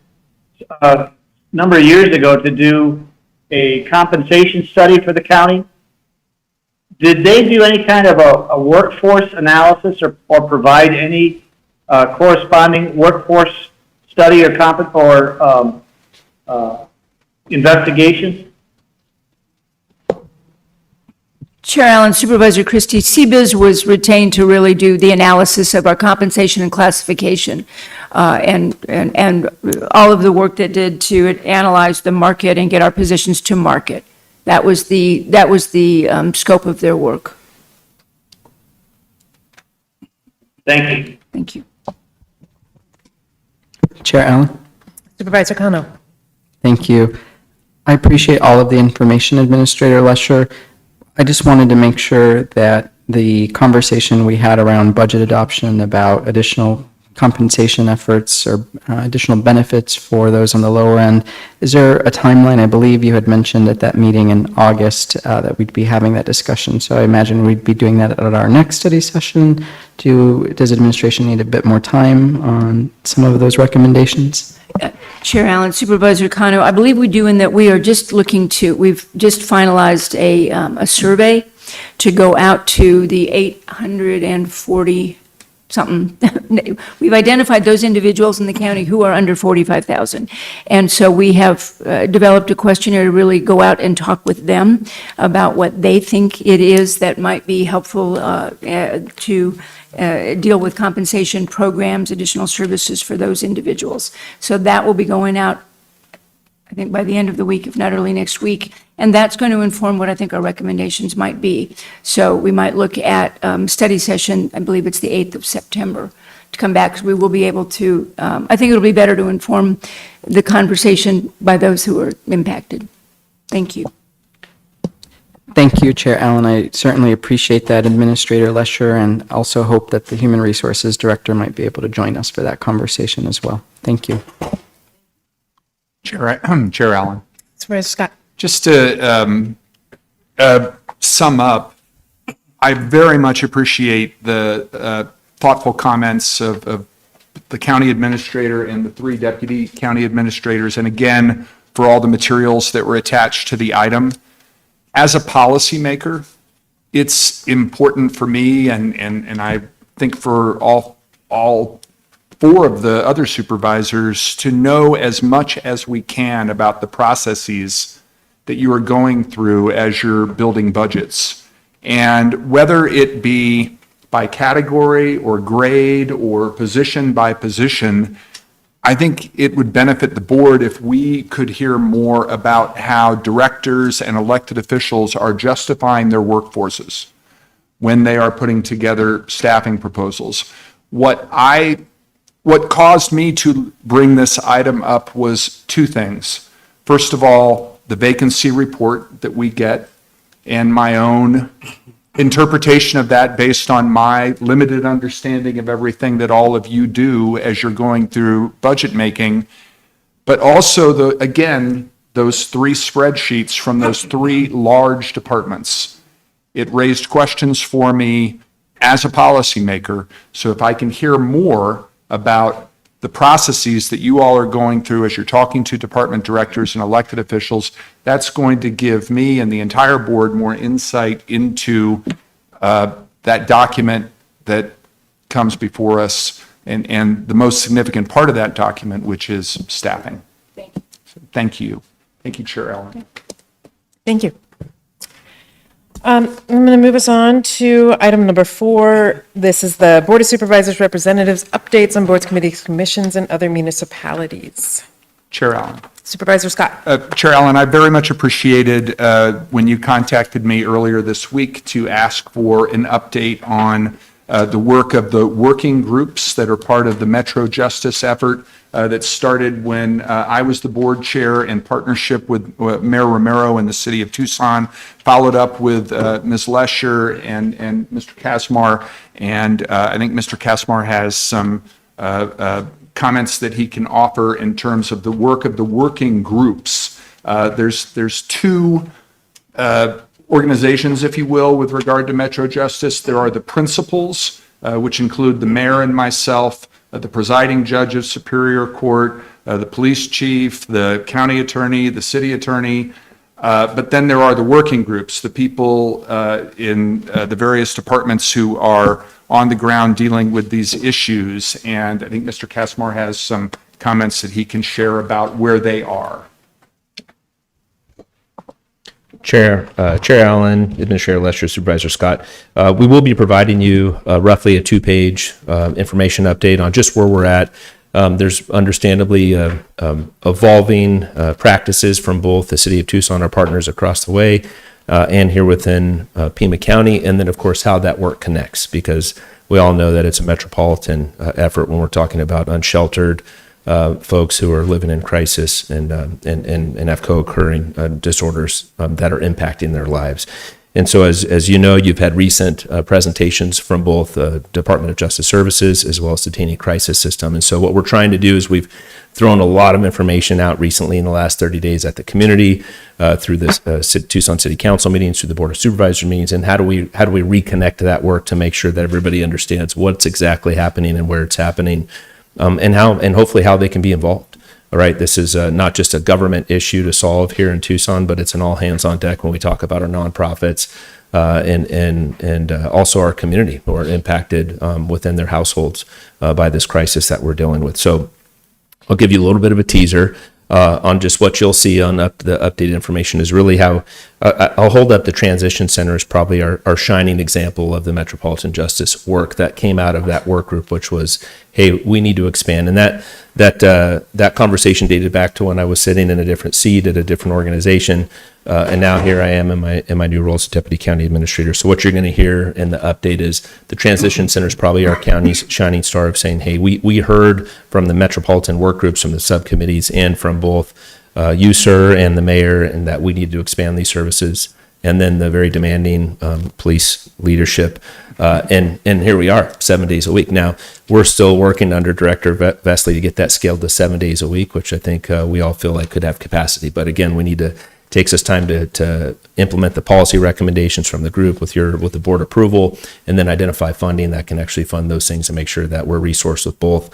a number of years ago to do a compensation study for the county. Did they do any kind of a workforce analysis or provide any corresponding workforce study or investigations? Chair Allen, Supervisor Christie, CBIZ was retained to really do the analysis of our compensation and classification, and all of the work that did to analyze the market and get our positions to market. That was the scope of their work. Thank you. Thank you. Chair Allen, Supervisor Kano. thank you. I appreciate all of the information, Administrator Lesher. I just wanted to make sure that the conversation we had around budget adoption about additional compensation efforts or additional benefits for those on the lower end, is there a timeline? I believe you had mentioned at that meeting in August that we'd be having that discussion. So I imagine we'd be doing that at our next study session. Does administration need a bit more time on some of those recommendations? Chair Allen, Supervisor Kano, I believe we do in that we are just we've just finalized a survey to go out to the 840 something. We've identified those individuals in the county who are under 45,000. And so we have developed a questionnaire to really go out and talk with them about what they think it is that might be helpful to deal with compensation programs, additional services for those individuals. So that will be going out, I think, by the end of the week, if not early next week. And that's going to inform what I think our recommendations might be. So we might look at study session, I believe it's the 8th of September, to come back, because we will be able to, I think it'll be better to inform the conversation by those who are impacted. Thank you. Thank you, Chair Allen. I certainly appreciate that, Administrator Lesher, and also hope that the Human Resources Director might be able to join us for that conversation as well. Thank you. Chair Allen. Supervisor Scott. Just to sum up, I very much appreciate the thoughtful comments of the county administrator and the 3 deputy county administrators, and again, for all the materials that were attached to the item. As a policymaker, it's important for me, and I think for all 4 of the other supervisors, to know as much as we can about the processes that you are going through as you're building budgets. And whether it be by category or grade or position by position, I think it would benefit the board if we could hear more about how directors and elected officials are justifying their workforces when they are putting together staffing proposals. What caused me to bring this item up was 2 things. First of all, the vacancy report that we get and my own interpretation of that based on my limited understanding of everything that all of you do as you're going through budget making, but also those 3 spreadsheets from those 3 large departments. It raised questions for me as a policymaker. So if I can hear more about the processes that you all are going through as you're talking to department directors and elected officials, that's going to give me and the entire board more insight into that document that comes before us and the most significant part of that document, which is staffing. Thank you. So thank you. Thank you, Chair Allen. Thank you. I'm going to move us on to item number 4. This is the Board of Supervisors Representatives updates on boards, committees, commissions, and other municipalities. Chair Allen. Supervisor Scott. Chair Allen, I very much appreciated when you contacted me earlier this week to ask for an update on the work of the working groups that are part of the Metro Justice effort that started when I was the board chair in partnership with Mayor Romero in the city of Tucson, followed up with Ms. Lesher and Mr. Kasmar. And I think Mr. Kasmar has some comments that he can offer in terms of the work of the working groups. There's two organizations, if you will, with regard to Metro Justice. There are the principals, which include the mayor and myself, the presiding judge of Superior Court, the police chief, the county attorney, the city attorney. But then there are the working groups, the people in the various departments who are on the ground dealing with these issues. And I think Mr. Kasmar has some comments that he can share about where they are. Chair Allen, Administrator Lesher, Supervisor Scott, we will be providing you roughly a 2-page information update on just where we're at. There's understandably evolving practices from both the City of Tucson, our partners across the way, and here within Pima County, and then of course how that work connects, because we all know that it's a metropolitan effort when we're talking about unsheltered folks who are living in crisis and have co-occurring disorders that are impacting their lives. And so as you know, you've had recent presentations from both Department of Justice Services as well as Detainee Crisis System. And so what we're trying to do is we've thrown a lot of information out recently in the last 30 days at the community through this Tucson City Council meetings, through the Board of Supervisors meetings, and how do we reconnect to that work to make sure that everybody understands what's exactly happening and where it's happening, and hopefully how they can be involved. All right, this is not just a government issue to solve here in Tucson, but it's an all hands on deck when we talk about our nonprofits and also our community who are impacted within their households by this crisis that we're dealing with. So I'll give you a little bit of a teaser on just what you'll see on the updated information is really how I'll hold up the transition center as probably our shining example of the Metropolitan Justice work that came out of that work group, which was, hey, we need to expand. And that conversation dated back to when I was sitting in a different seat at a different organization. And now here I am in my new role as Deputy County Administrator. So what you're going to hear in the update is the Transition Center is probably our county's shining star of saying, hey, we heard from the metropolitan work groups, from the subcommittees, and from both you, sir, and the mayor, and that we need to expand these services. And then the very demanding police leadership. And here we are, 7 days a week. Now, we're still working under Director Vesely to get that scaled to 7 days a week, which I think we all feel like could have capacity. But again, we need to takes us time to implement the policy recommendations from the group with the board approval, and then identify funding that can actually fund those things and make sure that we're resourced with both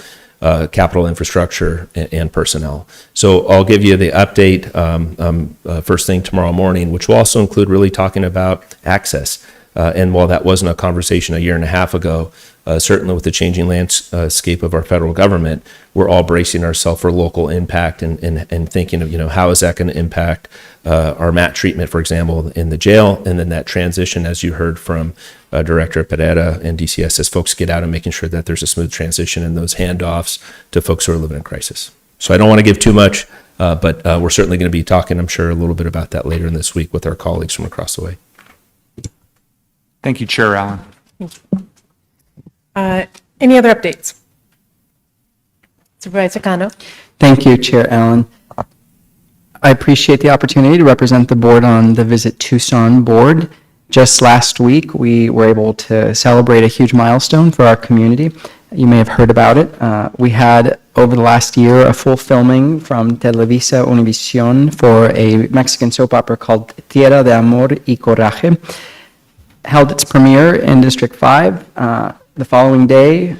capital infrastructure and personnel. So I'll give you the update first thing tomorrow morning, which will also include really talking about access. And while that wasn't a conversation a year and a half ago, certainly with the changing landscape of our federal government, we're all bracing ourselves for local impact and thinking of, how is that going to impact our MAT treatment, for example, in the jail, and then that transition, as you heard from Director Pereira and DCS, as folks get out and making sure that there's a smooth transition in those handoffs to folks who are living in crisis. So I don't want to give too much, but we're certainly going to be talking, I'm sure, a little bit about that later in this week with our colleagues from across the way. Thank you, Chair Allen. Any other updates? Supervisor Cano. Thank you, Chair Allen. I appreciate the opportunity to represent the board on the Visit Tucson board. Just last week, we were able to celebrate a huge milestone for our community. You may have heard about it. We had, over the last year, a full filming from Televisa Univision for a Mexican soap opera called Tierra de Amor y Coraje. Held its premiere in District 5. The following day,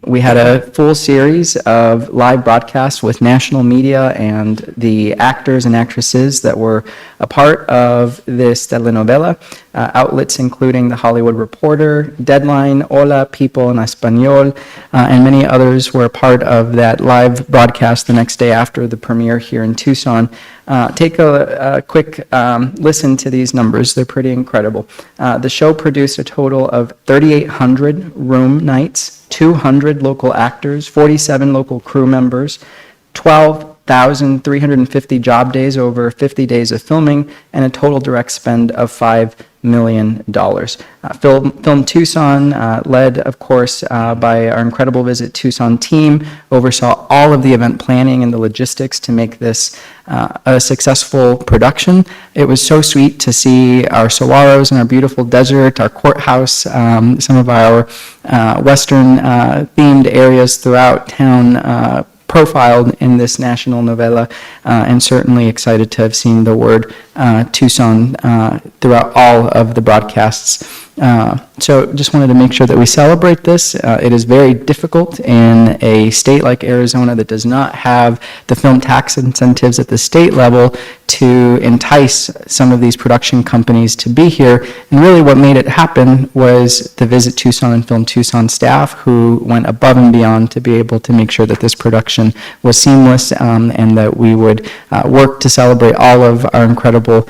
we had a full series of live broadcasts with national media and the actors and actresses that were a part of this telenovela. Outlets including The Hollywood Reporter, Deadline, Hola, People en Español, and many others were a part of that live broadcast the next day after the premiere here in Tucson. Take a quick listen to these numbers. They're pretty incredible. The show produced a total of 3,800 room nights, 200 local actors, 47 local crew members, 12 1,350 job days over 50 days of filming, and a total direct spend of $5 million. Film Tucson, led, of course, by our incredible Visit Tucson team, oversaw all of the event planning and the logistics to make this a successful production. It was so sweet to see our saguaros and our beautiful desert, our courthouse, some of our Western themed areas throughout town profiled in this national novella, and certainly excited to have seen the word Tucson throughout all of the broadcasts. So just wanted to make sure that we celebrate this. It is very difficult in a state like Arizona that does not have the film tax incentives at the state level to entice some of these production companies to be here. And really what made it happen was the Visit Tucson and Film Tucson staff, who went above and beyond to be able to make sure that this production was seamless, and that we would work to celebrate all of our incredible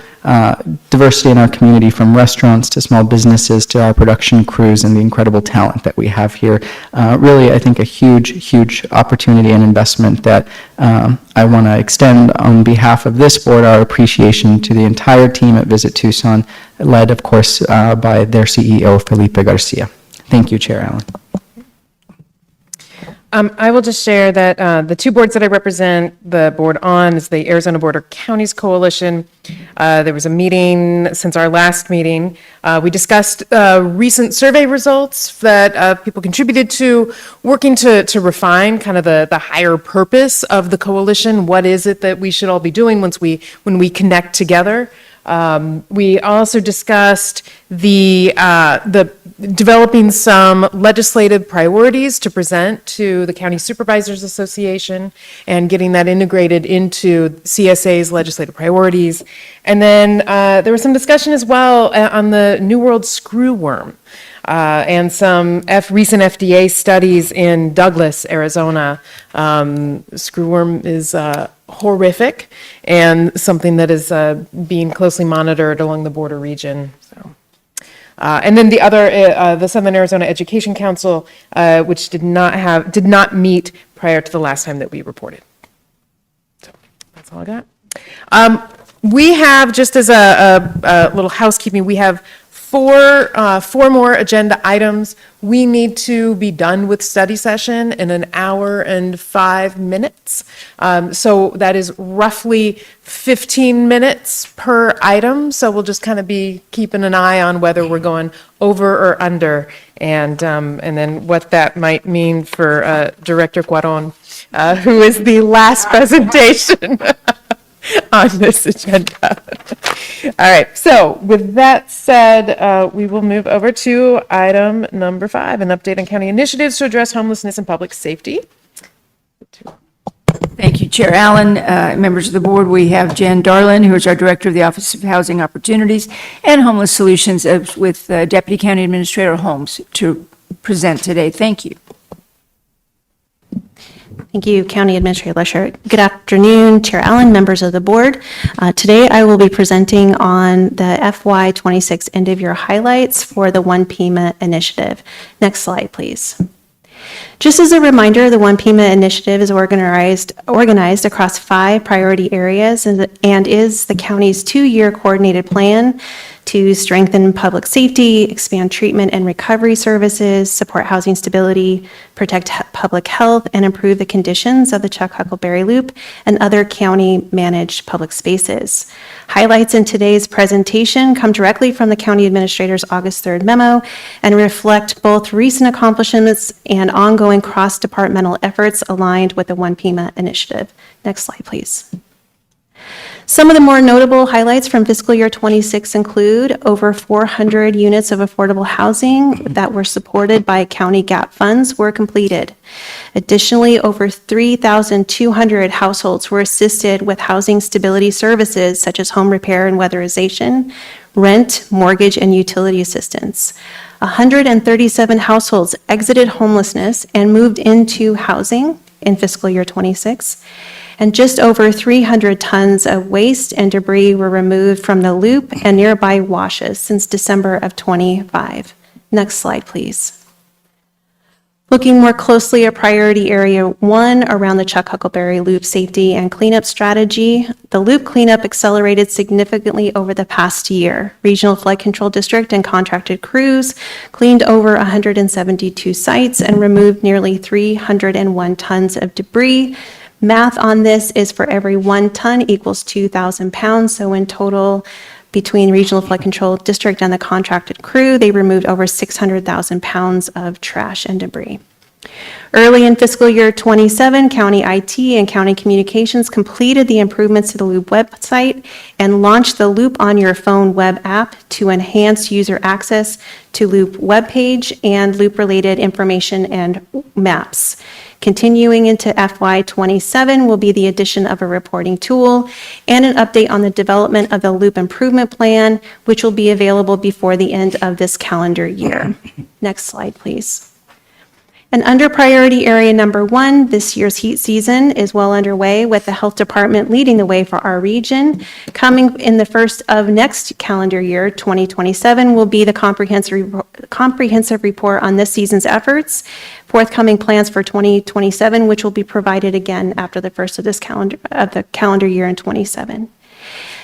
diversity in our community, from restaurants to small businesses to our production crews and the incredible talent that we have here. Really, I think a huge opportunity and investment that I want to extend on behalf of this board our appreciation to the entire team at Visit Tucson, led, of course, by their CEO, Felipe Garcia. Thank you, Chair Allen. I will just share that the two boards that I represent, the board on is the Arizona Border Counties Coalition. There was a meeting since our last meeting. We discussed recent survey results that people contributed to, working to refine kind of the higher purpose of the coalition. What is it that we should all be doing when we connect together? We also discussed the developing some legislative priorities to present to the County Supervisors Association and getting that integrated into CSA's legislative priorities. And then there was some discussion as well on the New World screwworm. And some recent FDA studies in Douglas, Arizona. Screwworm is horrific and something that is being closely monitored along the border region. So, and then the Southern Arizona Education Council, which did not meet prior to the last time that we reported. So that's all I got. We have, just as a little housekeeping, we have four more agenda items. We need to be done with study session in 1 hour and 5 minutes. So that is roughly 15 minutes per item. So we'll just kind of be keeping an eye on whether we're going over or under, and then what that might mean for Director Cuaron, who is the last presentation on this agenda. All right, so with that said, we will move over to item number 5, an update on county initiatives to address homelessness and public safety. Thank you, Chair Allen. Members of the board, we have Jan Darlin, who is our Director of the Office of Housing Opportunities and Homeless Solutions, with Deputy County Administrator Holmes to present today. Thank you. Thank you, County Administrator Lesher. Good afternoon, Chair Allen, members of the board. Today, I will be presenting on the FY26 end-of-year highlights for the One Pima initiative. Next slide, please. Just as a reminder, the One Pima initiative is organized across 5 priority areas and is the county's 2-year coordinated plan to strengthen public safety, expand treatment and recovery services, support housing stability, protect public health, and improve the conditions of the Chuck Huckleberry Loop and other county-managed public spaces. Highlights in today's presentation come directly from the County Administrator's August 3rd memo and reflect both recent accomplishments and ongoing cross-departmental efforts aligned with the One Pima initiative. Next slide, please. Some of the more notable highlights from fiscal year 26 include over 400 units of affordable housing that were supported by county gap funds were completed. Additionally, over 3,200 households were assisted with housing stability services such as home repair and weatherization, rent, mortgage, and utility assistance. 137 households exited homelessness and moved into housing in fiscal year 26. And just over 300 tons of waste and debris were removed from the loop and nearby washes since December of 25. Next slide, please. Looking more closely at priority area 1 around the Chuck Huckleberry Loop safety and cleanup strategy, the loop cleanup accelerated significantly over the past year. Regional Flood Control District and contracted crews cleaned over 172 sites and removed nearly 301 tons of debris. Math on this is for every 1 ton equals 2,000 pounds. So in total, between Regional Flood Control District and the contracted crew, they removed over 600,000 pounds of trash and debris. Early in fiscal year 27, County IT and County Communications completed the improvements to the Loop website and launched the Loop on Your Phone web app to enhance user access to Loop webpage and Loop-related information and maps. Continuing into FY27 will be the addition of a reporting tool and an update on the development of the Loop Improvement Plan, which will be available before the end of this calendar year. Next slide, please. And under priority area number 1, this year's heat season is well underway with the health department leading the way for our region. Coming in the first of next calendar year, 2027, will be the comprehensive report on this season's efforts, forthcoming plans for 2027, which will be provided again after the first of the calendar year in 27.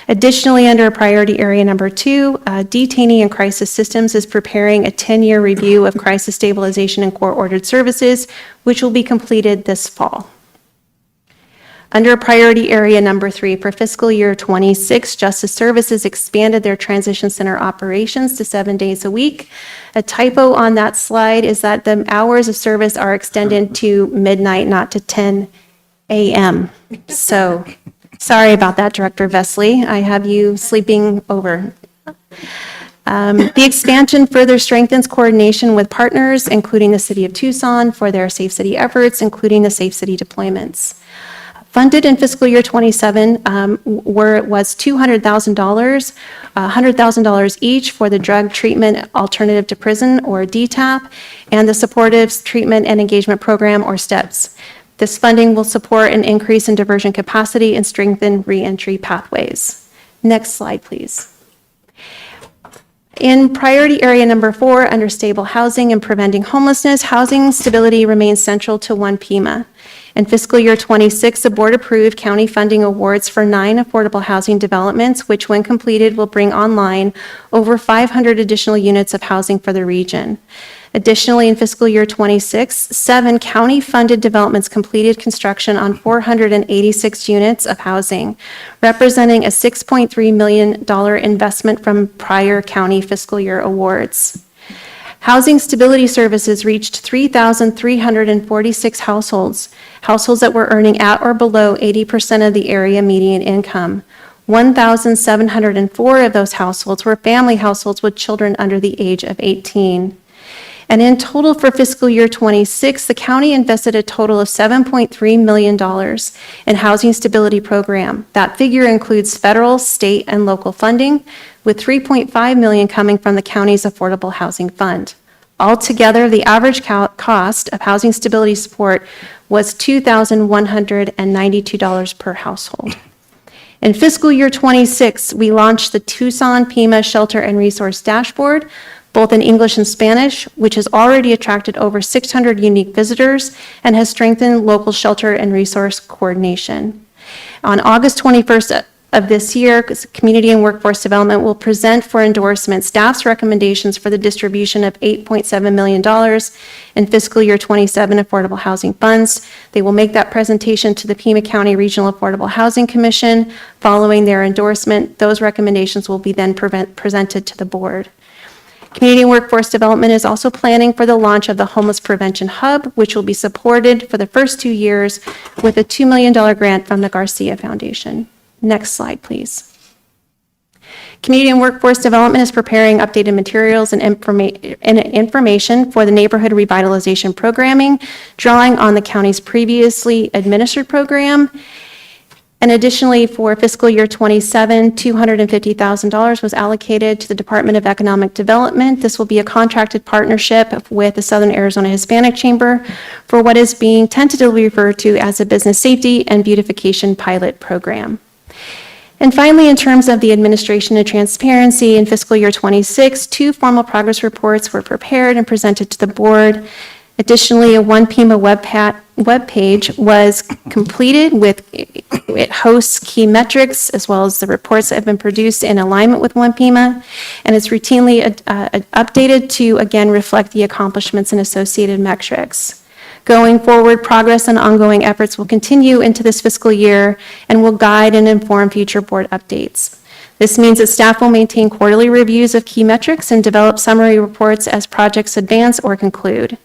Additionally, under priority area number 2, Detainee and Crisis Systems is preparing a 10-year review of crisis stabilization and court-ordered services, which will be completed this fall. Under priority area number 3, for fiscal year 26, Justice Services expanded their transition center operations to 7 days a week. A typo on that slide is that the hours of service are extended to midnight, not to 10 a.m. So, sorry about that, Director Vesley. I have you sleeping over. The expansion further strengthens coordination with partners, including the City of Tucson, for their Safe City efforts, including the Safe City deployments. Funded in fiscal year 27 was $200,000, $100,000 each for the Drug Treatment Alternative to Prison, or DTAP, and the Supportive Treatment and Engagement Program, or STEPS. This funding will support an increase in diversion capacity and strengthen reentry pathways. Next slide, please. In priority area number 4, under stable housing and preventing homelessness, housing stability remains central to One Pima. In fiscal year 26, the board approved county funding awards for 9 affordable housing developments, which when completed will bring online over 500 additional units of housing for the region. Additionally, in fiscal year 26, 7 county-funded developments completed construction on 486 units of housing, representing a $6.3 million investment from prior county fiscal year awards. Housing stability services reached 3,346 households that were earning at or below 80% of the area median income. 1,704 of those households were family households with children under the age of 18. And in total for fiscal year 26, the county invested a total of $7.3 million in housing stability program. That figure includes federal, state, and local funding, with $3.5 million coming from the county's Affordable Housing Fund. Altogether, the average cost of housing stability support was $2,192 per household. In fiscal year 26, we launched the Tucson Pima Shelter and Resource Dashboard, both in English and Spanish, which has already attracted over 600 unique visitors and has strengthened local shelter and resource coordination. On August 21st of this year, Community and Workforce Development will present for endorsement staff's recommendations for the distribution of $8.7 million in fiscal year 27 affordable housing funds. They will make that presentation to the Pima County Regional Affordable Housing Commission. Following their endorsement, those recommendations will be then presented to the board. Community and Workforce Development is also planning for the launch of the Homeless Prevention Hub, which will be supported for the first 2 years with a $2 million grant from the Garcia Foundation. Next slide, please. Community and Workforce Development is preparing updated materials and information for the Neighborhood Revitalization Programming, drawing on the county's previously administered program. And additionally, for fiscal year 27, $250,000 was allocated to the Department of Economic Development. This will be a contracted partnership with the Southern Arizona Hispanic Chamber for what is being tentatively referred to as a Business Safety and Beautification Pilot Program. And finally, in terms of the administration and transparency, in fiscal year 26, 2 formal progress reports were prepared and presented to the board. Additionally, a One Pima webpage was completed with, it hosts key metrics as well as the reports that have been produced in alignment with One Pima, and it's routinely updated to, again, reflect the accomplishments and associated metrics. Going forward, progress and ongoing efforts will continue into this fiscal year and will guide and inform future board updates. This means that staff will maintain quarterly reviews of key metrics and develop summary reports as projects advance or conclude.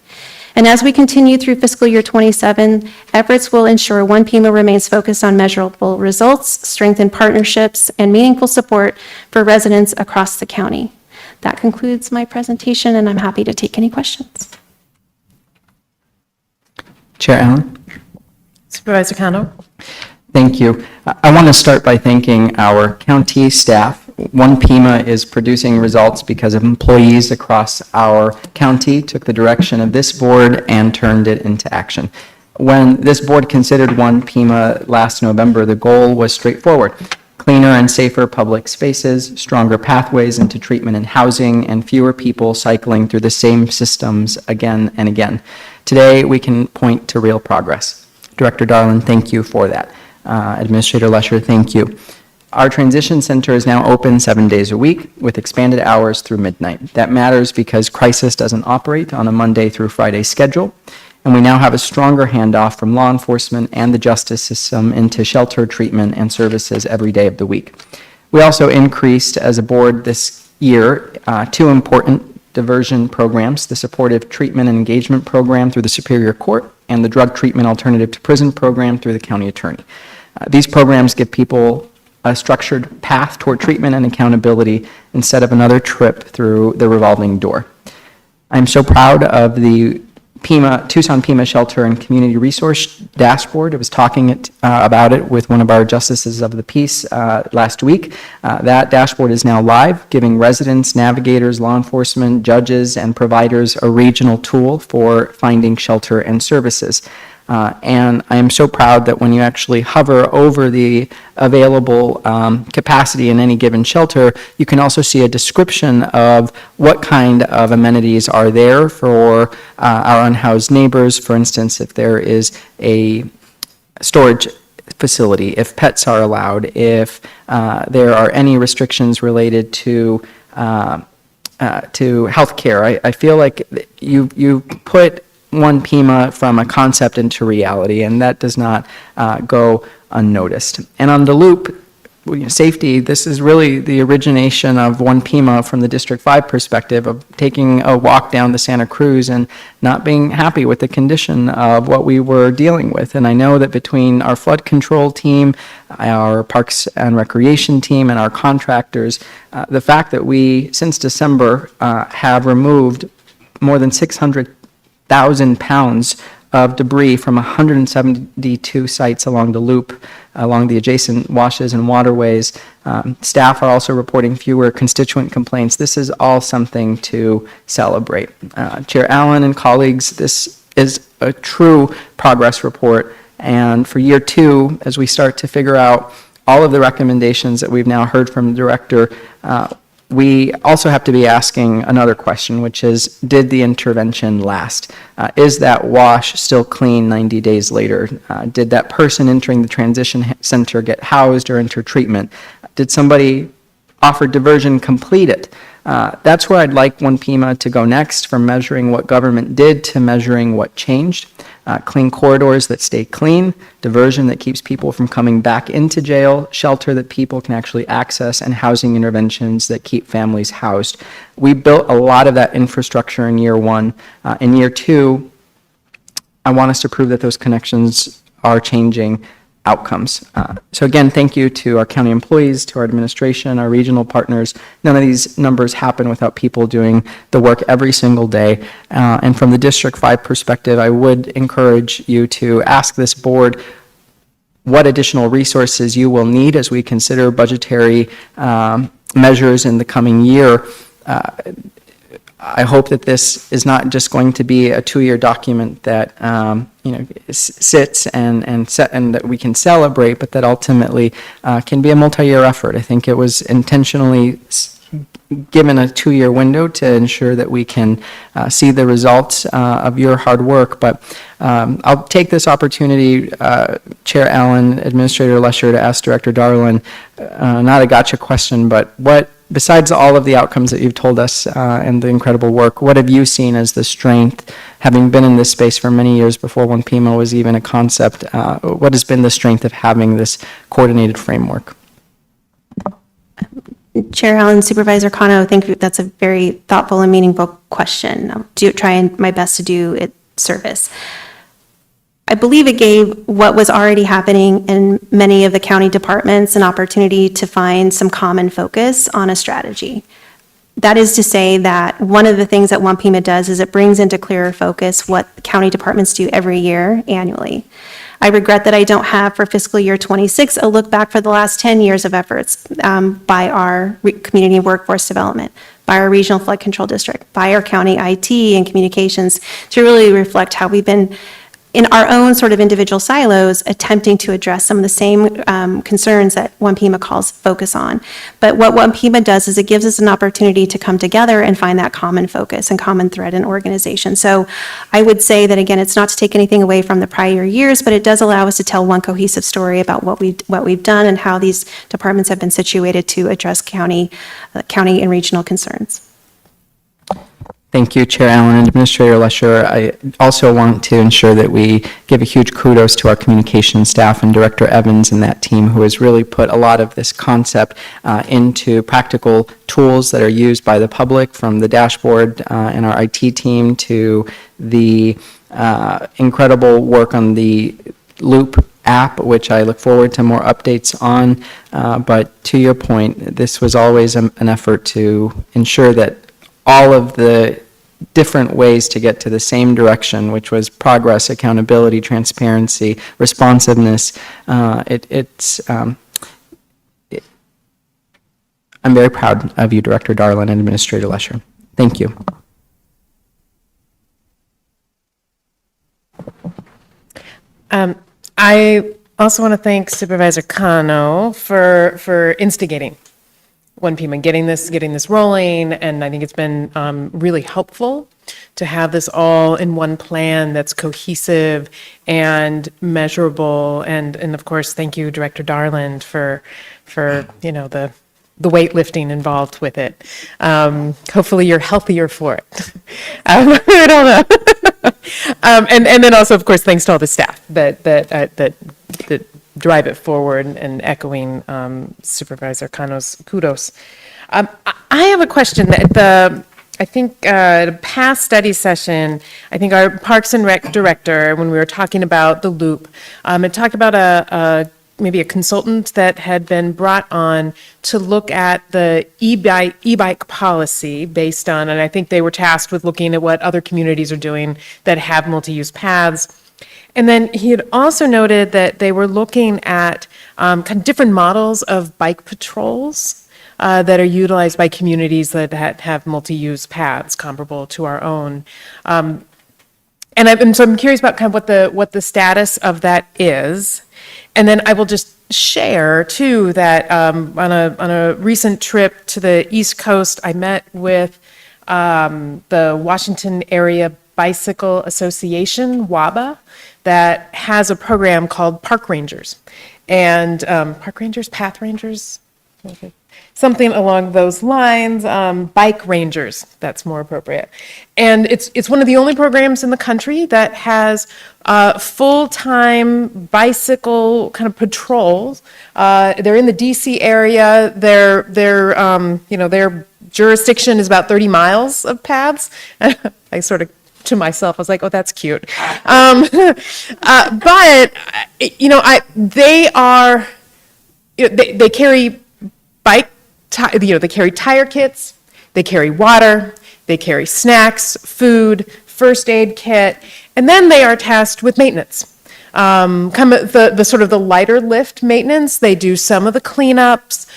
And as we continue through fiscal year 27, efforts will ensure One Pima remains focused on measurable results, strengthened partnerships, and meaningful support for residents across the county. That concludes my presentation, and I'm happy to take any questions. Chair Allen? Supervisor Cano? Thank you. I want to start by thanking our county staff. One Pima is producing results because of employees across our county took the direction of this board and turned it into action. When this board considered One Pima last November, the goal was straightforward: cleaner and safer public spaces, stronger pathways into treatment and housing, and fewer people cycling through the same systems again and again. Today, we can point to real progress. Director Darlin, thank you for that. Administrator Lesher, thank you. Our transition center is now open 7 days a week with expanded hours through midnight. That matters because crisis doesn't operate on a Monday through Friday schedule, and we now have a stronger handoff from law enforcement and the justice system into shelter treatment and services every day of the week. We also increased as a board this year 2 important diversion programs: the supportive treatment and engagement program through the Superior Court and the drug treatment alternative to prison program through the county attorney. These programs give people a structured path toward treatment and accountability instead of another trip through the revolving door. I'm so proud of the Tucson Pima Shelter and Community Resource Dashboard. I was talking about it with one of our justices of the peace last week. That dashboard is now live, giving residents, navigators, law enforcement, judges, and providers a regional tool for finding shelter and services. And I am so proud that when you actually hover over the available capacity in any given shelter, you can also see a description of what kind of amenities are there for our unhoused neighbors. For instance, if there is a storage facility, if pets are allowed, if there are any restrictions related to healthcare. I feel like you put One Pima from a concept into reality, and that does not go unnoticed. And on the loop, safety, this is really the origination of One Pima from the District 5 perspective of taking a walk down the Santa Cruz and not being happy with the condition of what we were dealing with. And I know that between our flood control team, our Parks and Recreation team, and our contractors, the fact that we, since December, have removed more than 600,000 pounds of debris from 172 sites along the loop, along the adjacent washes and waterways. Staff are also reporting fewer constituent complaints. This is all something to celebrate. Chair Allen and colleagues, this is a true progress report. And for year 2, as we start to figure out all of the recommendations that we've now heard from the director, we also have to be asking another question, which is, did the intervention last? Is that wash still clean 90 days later? Did that person entering the transition center get housed or enter treatment? Did somebody offer diversion complete it? That's where I'd like One Pima to go next, from measuring what government did to measuring what changed. Clean corridors that stay clean, diversion that keeps people from coming back into jail, shelter that people can actually access, and housing interventions that keep families housed. We built a lot of that infrastructure in year 1. In year 2, I want us to prove that those connections are changing outcomes. So again, thank you to our county employees, to our administration, our regional partners. None of these numbers happen without people doing the work every single day. And from the District 5 perspective, I would encourage you to ask this board what additional resources you will need as we consider budgetary measures in the coming year. I hope that this is not just going to be a 2-year document that sits and that we can celebrate, but that ultimately can be a multi-year effort. I think it was intentionally given a 2-year window to ensure that we can see the results of your hard work. But I'll take this opportunity, Chair Allen, Administrator Lesher, to ask Director Darlin, not a gotcha question, but besides all of the outcomes that you've told us and the incredible work, what have you seen as the strength, having been in this space for many years before when Pima was even a concept, what has been the strength of having this coordinated framework? Chair Allen, Supervisor Kano, I think that's a very thoughtful and meaningful question. I'll try my best to do it service. I believe it gave what was already happening in many of the county departments an opportunity to find some common focus on a strategy. That is to say that one of the things that One Pima does is it brings into clearer focus what county departments do every year annually. I regret that I don't have for fiscal year 26 a look back for the last 10 years of efforts by our community and workforce development, by our regional flood control district, by our county IT and communications to really reflect how we've been in our own sort of individual silos, attempting to address some of the same concerns that One Pima calls focus on. But what One Pima does is it gives us an opportunity to come together and find that common focus and common thread in organization. So I would say that, again, it's not to take anything away from the prior years, but it does allow us to tell one cohesive story about what we've done and how these departments have been situated to address county and regional concerns. Thank you, Chair Allen and Administrator Lesher. I also want to ensure that we give a huge kudos to our communication staff and Director Evans and that team who has really put a lot of this concept into practical tools that are used by the public, from the dashboard and our IT team to the incredible work on the Loop app, which I look forward to more updates on. But to your point, this was always an effort to ensure that all of the different ways to get to the same direction, which was progress, accountability, transparency, responsiveness. I'm very proud of you, Director Darlin and Administrator Lesher. Thank you. I also want to thank Supervisor Kano for instigating One Pima, getting this rolling, and I think it's been really helpful to have this all in one plan that's cohesive and measurable. And of course, thank you, Director Darland, for the weightlifting involved with it. Hopefully, you're healthier for it. I don't know. And then also, of course, thanks to all the staff that drive it forward, and echoing Supervisor Kano's kudos. I have a question. I think at a past study session, I think our Parks and Rec director, when we were talking about the loop, had talked about maybe a consultant that had been brought on to look at the e-bike policy based on, and I think they were tasked with looking at what other communities are doing that have multi-use paths. And then he had also noted that they were looking at kind of different models of bike patrols that are utilized by communities that have multi-use paths comparable to our own. So I'm curious about kind of what the status of that is. And then I will just share too that on a recent trip to the East Coast, I met with the Washington Area Bicycle Association, WABA, that has a program called Park Rangers. And Park Rangers, Path Rangers, something along those lines, Bike Rangers, that's more appropriate. And it's one of the only programs in the country that has full-time bicycle kind of patrols. They're in the DC area. Their jurisdiction is about 30 miles of paths. I sort of, to myself, I was like, oh, that's cute. But they carry they carry tire kits, they carry water, they carry snacks, food, first aid kit, and then they are tasked with maintenance. the sort of the lighter lift maintenance. They do some of the cleanups.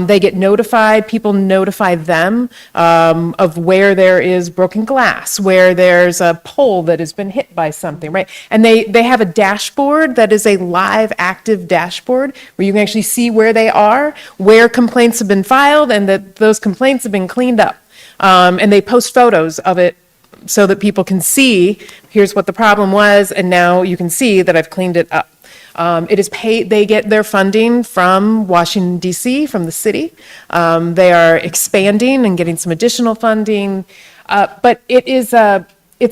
They get notified, people notify them of where there is broken glass, where there's a pole that has been hit by something, right? And they have a dashboard that is a live, active dashboard where you can actually see where they are, where complaints have been filed, and that those complaints have been cleaned up. And they post photos of it so that people can see, here's what the problem was, and now you can see that I've cleaned it up. It is paid, they get their funding from Washington DC, from the city. They are expanding and getting some additional funding. But it's a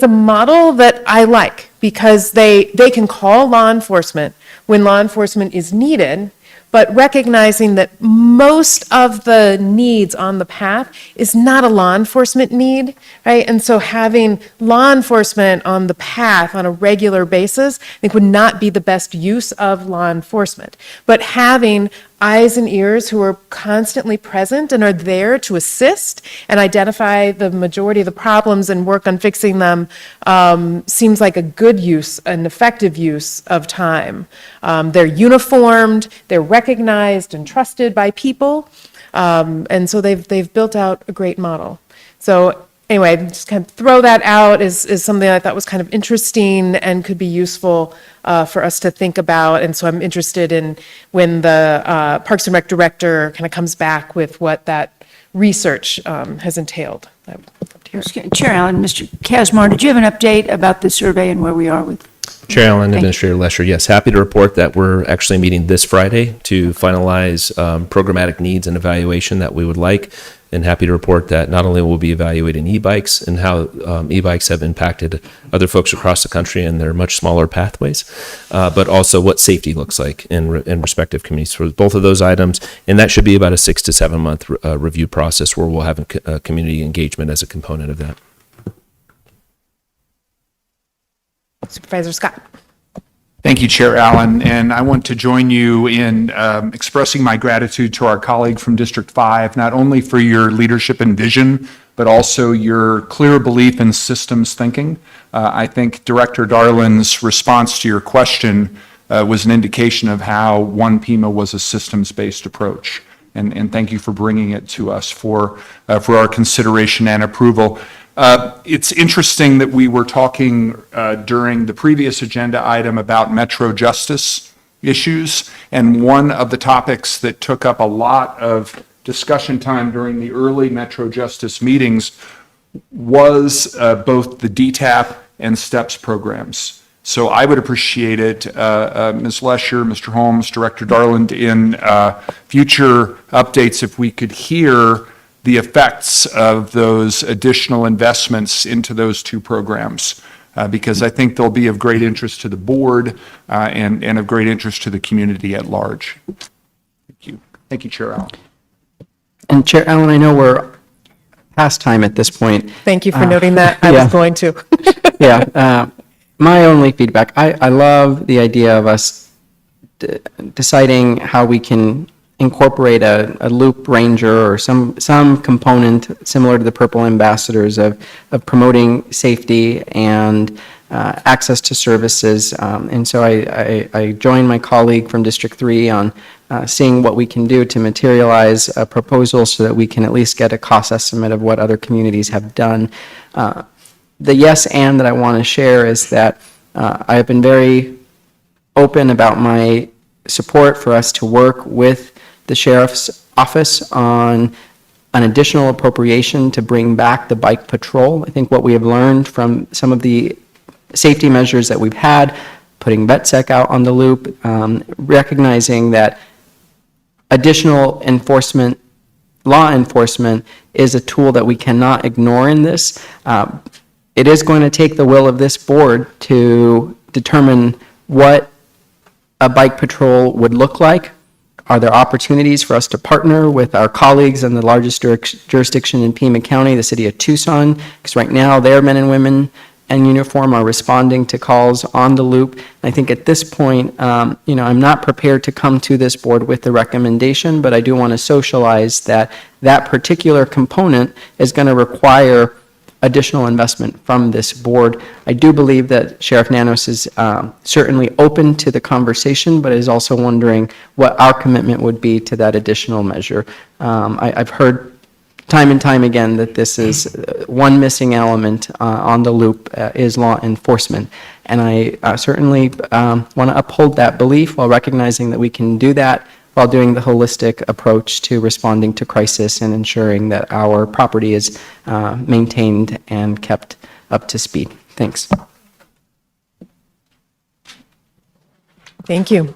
model that I like because they can call law enforcement when law enforcement is needed, but recognizing that most of the needs on the path is not a law enforcement need, right? And so having law enforcement on the path on a regular basis, I think would not be the best use of law enforcement. But having eyes and ears who are constantly present and are there to assist and identify the majority of the problems and work on fixing them seems like a good use, an effective use of time. They're uniformed, they're recognized and trusted by people, and so they've built out a great model. So anyway, just kind of throw that out is something I thought was kind of interesting and could be useful for us to think about. And so I'm interested in when the Parks and Rec director kind of comes back with what that research has entailed. Chair Allen, Mr. Casmar, did you have an update about the survey and where we are with? Chair Allen, Administrator Lesher, yes, happy to report that we're actually meeting this Friday to finalize programmatic needs and evaluation that we would like, and happy to report that not only will we be evaluating e-bikes and how e-bikes have impacted other folks across the country and their much smaller pathways, but also what safety looks like in respective communities for both of those items, and that should be about a 6 to 7 month review process where we'll have community engagement as a component of that. Supervisor Scott. Thank you, Chair Allen, and I want to join you in expressing my gratitude to our colleague from District 5, not only for your leadership and vision, but also your clear belief in systems thinking. I think Director Darlin's response to your question was an indication of how One Pima was a systems-based approach, and thank you for bringing it to us for our consideration and approval. It's interesting that we were talking during the previous agenda item about Metro justice issues, and one of the topics that took up a lot of discussion time during the early Metro justice meetings was both the DTAP and STEPS programs. So I would appreciate it, Ms. Lesher, Mr. Holmes, Director Darland, in future updates if we could hear the effects of those additional investments into those two programs, because I think they'll be of great interest to the board and of great interest to the community at large. Thank you. Thank you, Chair Allen. And Chair Allen, I know we're past time at this point. Thank you for noting that. I was going to. Yeah. My only feedback, I love the idea of us deciding how we can incorporate a loop ranger or some component similar to the Purple Ambassadors of promoting safety and access to services. And so I join my colleague from District 3 on seeing what we can do to materialize a proposal so that we can at least get a cost estimate of what other communities have done. The yes and that I want to share is that I have been very open about my support for us to work with the Sheriff's Office on an additional appropriation to bring back the bike patrol. I think what we have learned from some of the safety measures that we've had, putting VetSec out on the loop, recognizing that additional enforcement, law enforcement, is a tool that we cannot ignore in this. It is going to take the will of this board to determine what a bike patrol would look like. Are there opportunities for us to partner with our colleagues in the largest jurisdiction in Pima County, the city of Tucson? Because right now, their men and women in uniform are responding to calls on the loop. And I think at this point, I'm not prepared to come to this board with the recommendation, but I do want to socialize that that particular component is going to require additional investment from this board. I do believe that Sheriff Nanos is certainly open to the conversation, but is also wondering what our commitment would be to that additional measure. I've heard time and time again that this is one missing element on the loop is law enforcement. And I certainly want to uphold that belief while recognizing that we can do that while doing the holistic approach to responding to crisis and ensuring that our property is maintained and kept up to speed. Thanks. Thank you.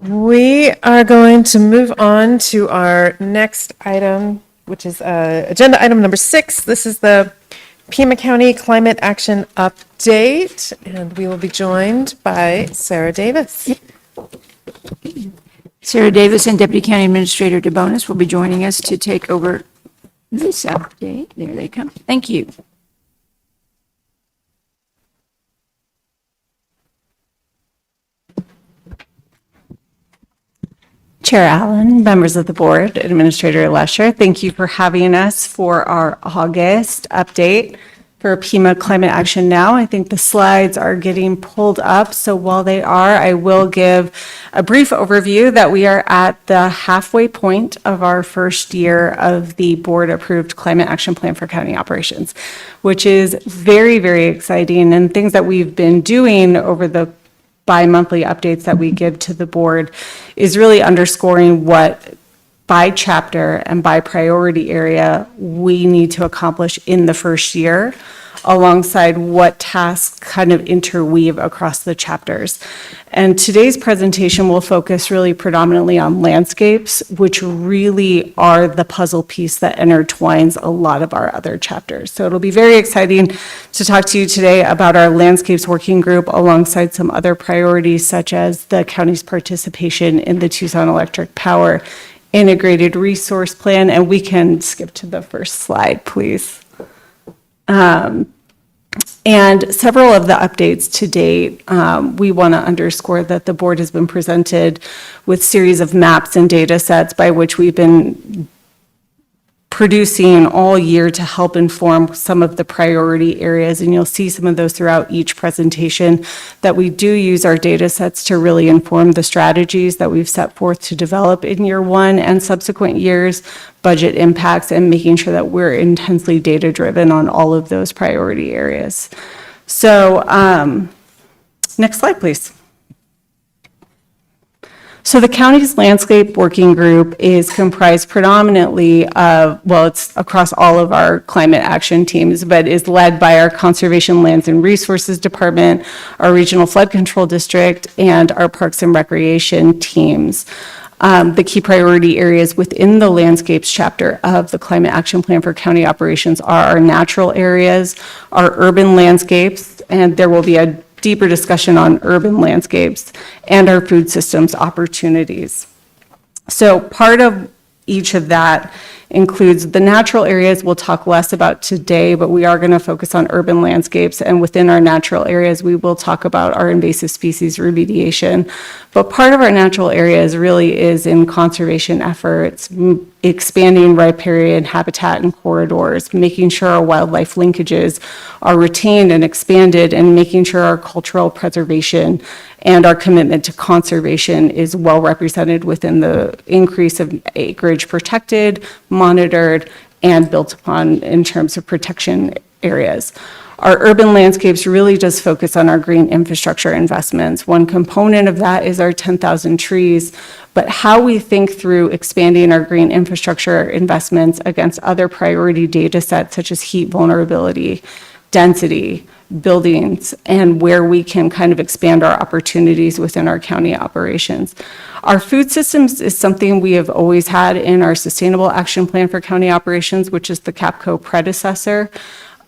We are going to move on to our next item, which is agenda item number 6. This is the Pima County Climate Action Update, and we will be joined by Sarah Davis. Sarah Davis and Deputy County Administrator DeBonis will be joining us to take over this update. There they come. Thank you. Chair Allen, members of the board, Administrator Lesher, thank you for having us for our August update for Pima Climate Action Now. I think the slides are getting pulled up, so while they are, I will give a brief overview that we are at the halfway point of our first year of the board-approved Climate Action Plan for County Operations, which is very, very exciting, and things that we've been doing over the bi-monthly updates that we give to the board is really underscoring what by chapter and by priority area we need to accomplish in the first year, alongside what tasks kind of interweave across the chapters. And today's presentation will focus really predominantly on landscapes, which really are the puzzle piece that intertwines a lot of our other chapters. So it'll be very exciting to talk to you today about our landscapes working group alongside some other priorities, such as the county's participation in the Tucson Electric Power Integrated Resource Plan. And we can skip to the first slide, please. And several of the updates to date, we want to underscore that the board has been presented with series of maps and data sets by which we've been producing all year to help inform some of the priority areas. And you'll see some of those throughout each presentation, that we do use our data sets to really inform the strategies that we've set forth to develop in year one and subsequent years, budget impacts, and making sure that we're intensely data-driven on all of those priority areas. So next slide, please. So the county's landscape working group is comprised predominantly of, well, it's across all of our climate action teams, but is led by our Conservation Lands and Resources Department, our Regional Flood Control District, and our Parks and Recreation teams. The key priority areas within the landscapes chapter of the Climate Action Plan for County Operations are our natural areas, our urban landscapes, and there will be a deeper discussion on urban landscapes, and our food systems opportunities. So part of each of that includes the natural areas we'll talk less about today, but we are going to focus on urban landscapes, and within our natural areas we will talk about our invasive species remediation. But part of our natural areas really is in conservation efforts, expanding riparian habitat and corridors, making sure our wildlife linkages are retained and expanded, and making sure our cultural preservation and our commitment to conservation is well represented within the increase of acreage protected, monitored, and built upon in terms of protection areas. Our urban landscapes really does focus on our green infrastructure investments. One component of that is our 10,000 trees, but how we think through expanding our green infrastructure investments against other priority data sets such as heat vulnerability, density, buildings, and where we can kind of expand our opportunities within our county operations. Our food systems is something we have always had in our Sustainable Action Plan for County Operations, which is the CAPCO predecessor.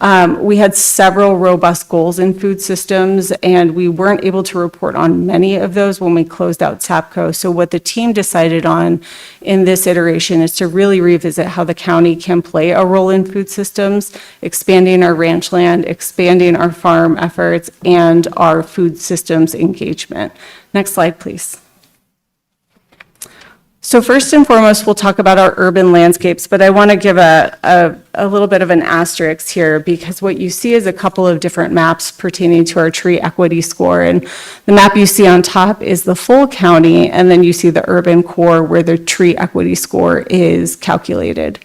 We had several robust goals in food systems, and we weren't able to report on many of those when we closed out SAPCO. So what the team decided on in this iteration is to really revisit how the county can play a role in food systems, expanding our ranch land, expanding our farm efforts, and our food systems engagement. Next slide, please. So first and foremost, we'll talk about our urban landscapes, but I want to give a little bit of an asterisk here because what you see is a couple of different maps pertaining to our tree equity score. And the map you see on top is the full county, and then you see the urban core where the tree equity score is calculated.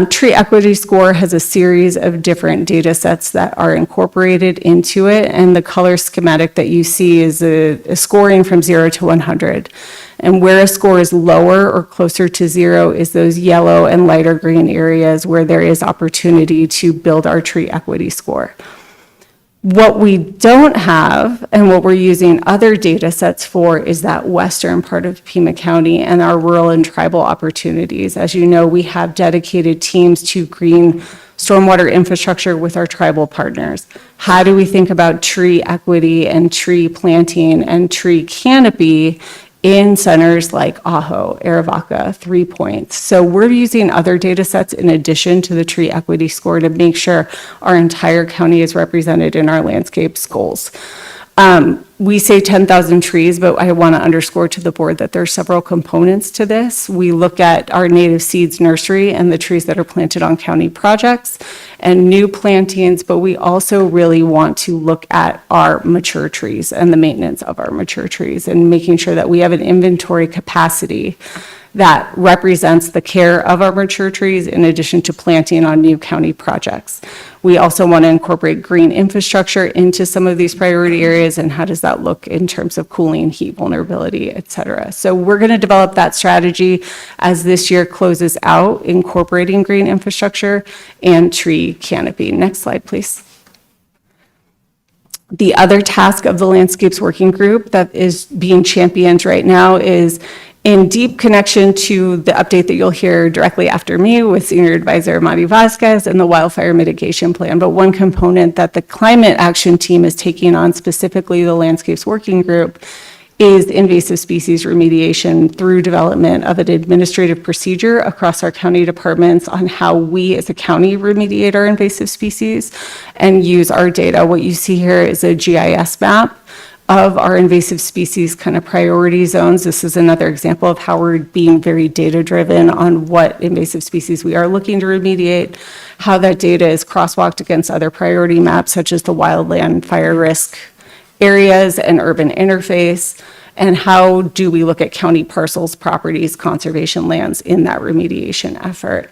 Tree equity score has a series of different data sets that are incorporated into it, and the color schematic that you see is a scoring from 0 to 100. And where a score is lower or closer to 0 is those yellow and lighter green areas where there is opportunity to build our tree equity score. What we don't have, and what we're using other data sets for, is that western part of Pima County and our rural and tribal opportunities. As you know, we have dedicated teams to green stormwater infrastructure with our tribal partners. How do we think about tree equity and tree planting and tree canopy in centers like Ajo, Arivaca, 3 Points? So we're using other data sets in addition to the tree equity score to make sure our entire county is represented in our landscapes goals. We say 10,000 trees, but I want to underscore to the board that there are several components to this. We look at our native seeds nursery and the trees that are planted on county projects and new plantings, but we also really want to look at our mature trees and the maintenance of our mature trees and making sure that we have an inventory capacity that represents the care of our mature trees in addition to planting on new county projects. We also want to incorporate green infrastructure into some of these priority areas, and how does that look in terms of cooling, heat vulnerability, et cetera. So we're going to develop that strategy as this year closes out, incorporating green infrastructure and tree canopy. Next slide, please. The other task of the Landscapes Working Group that is being championed right now is in deep connection to the update that you'll hear directly after me with Senior Advisor Mari Vasquez and the Wildfire Mitigation Plan. But one component that the Climate Action Team is taking on, specifically the Landscapes Working Group, is invasive species remediation through development of an administrative procedure across our county departments on how we as a county remediate our invasive species and use our data. What you see here is a GIS map of our invasive species kind of priority zones. This is another example of how we're being very data-driven on what invasive species we are looking to remediate, how that data is crosswalked against other priority maps, such as the wildland fire risk areas and urban interface, and how do we look at county parcels, properties, conservation lands in that remediation effort.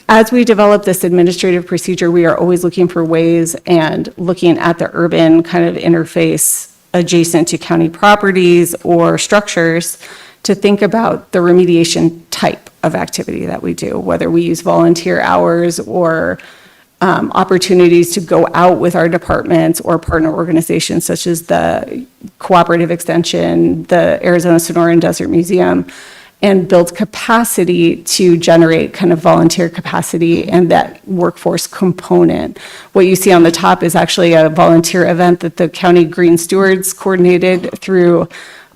As we develop this administrative procedure, we are always looking for ways and looking at the urban kind of interface adjacent to county properties or structures to think about the remediation type of activity that we do, whether we use volunteer hours or opportunities to go out with our departments or partner organizations such as the Cooperative Extension, the Arizona Sonoran Desert Museum, and build capacity to generate kind of volunteer capacity and that workforce component. What you see on the top is actually a volunteer event that the county green stewards coordinated through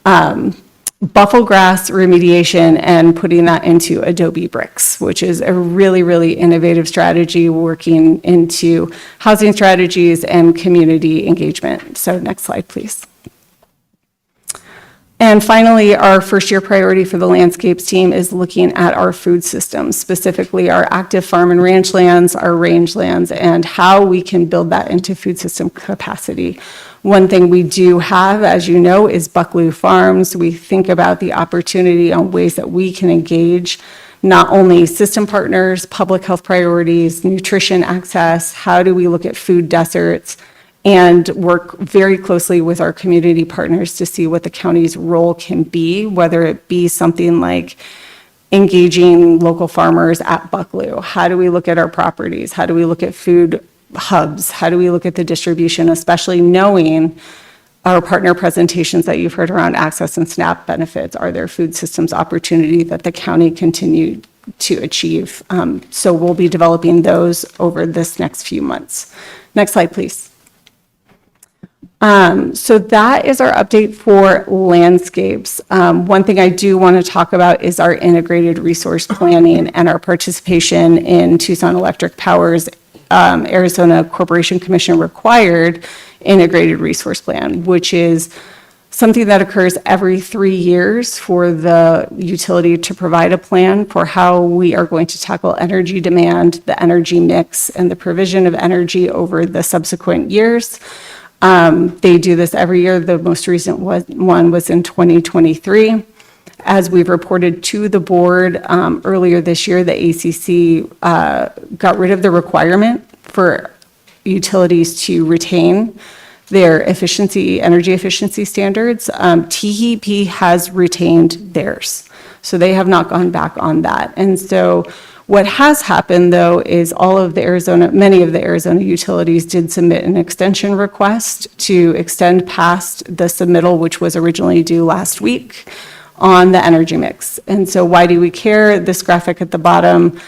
buffalo grass remediation and putting that into adobe bricks, which is a really, really innovative strategy working into housing strategies and community engagement. So next slide, please. And finally, our first year priority for the landscapes team is looking at our food systems, specifically our active farm and ranch lands, our rangelands, and how we can build that into food system capacity. One thing we do have, as you know, is Bucklew Farms. We think about the opportunity on ways that we can engage not only system partners, public health priorities, nutrition access, how do we look at food deserts, and work very closely with our community partners to see what the county's role can be, whether it be something like engaging local farmers at Bucklew. How do we look at our properties? How do we look at food hubs? How do we look at the distribution, especially knowing our partner presentations that you've heard around access and SNAP benefits? Are there food systems opportunity that the county continue to achieve? So we'll be developing those over this next few months. Next slide, please. So that is our update for landscapes. One thing I do want to talk about is our integrated resource planning and our participation in Tucson Electric Power's Arizona Corporation Commission required integrated resource plan, which is something that occurs every 3 years for the utility to provide a plan for how we are going to tackle energy demand, the energy mix, and the provision of energy over the subsequent years. They do this every year. The most recent one was in 2023. As we've reported to the board earlier this year, the ACC got rid of the requirement for utilities to retain their energy efficiency standards. TEP has retained theirs, so they have not gone back on that. And so what has happened, though, is many of the Arizona utilities did submit an extension request to extend past the submittal, which was originally due last week, on the energy mix. And so why do we care? This graphic at the bottom,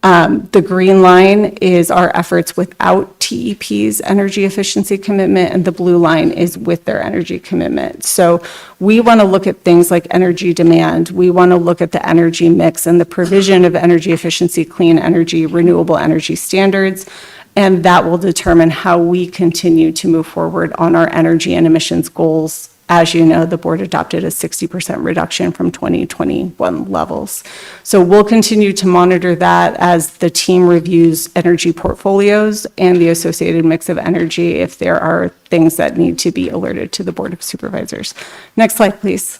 the green line is our efforts without TEP's energy efficiency commitment, and the blue line is with their energy commitment. So we want to look at things like energy demand. We want to look at the energy mix and the provision of energy efficiency, clean energy, renewable energy standards, and that will determine how we continue to move forward on our energy and emissions goals. As you know, the board adopted a 60% reduction from 2021 levels. So we'll continue to monitor that as the team reviews energy portfolios and the associated mix of energy if there are things that need to be alerted to the Board of Supervisors. Next slide, please.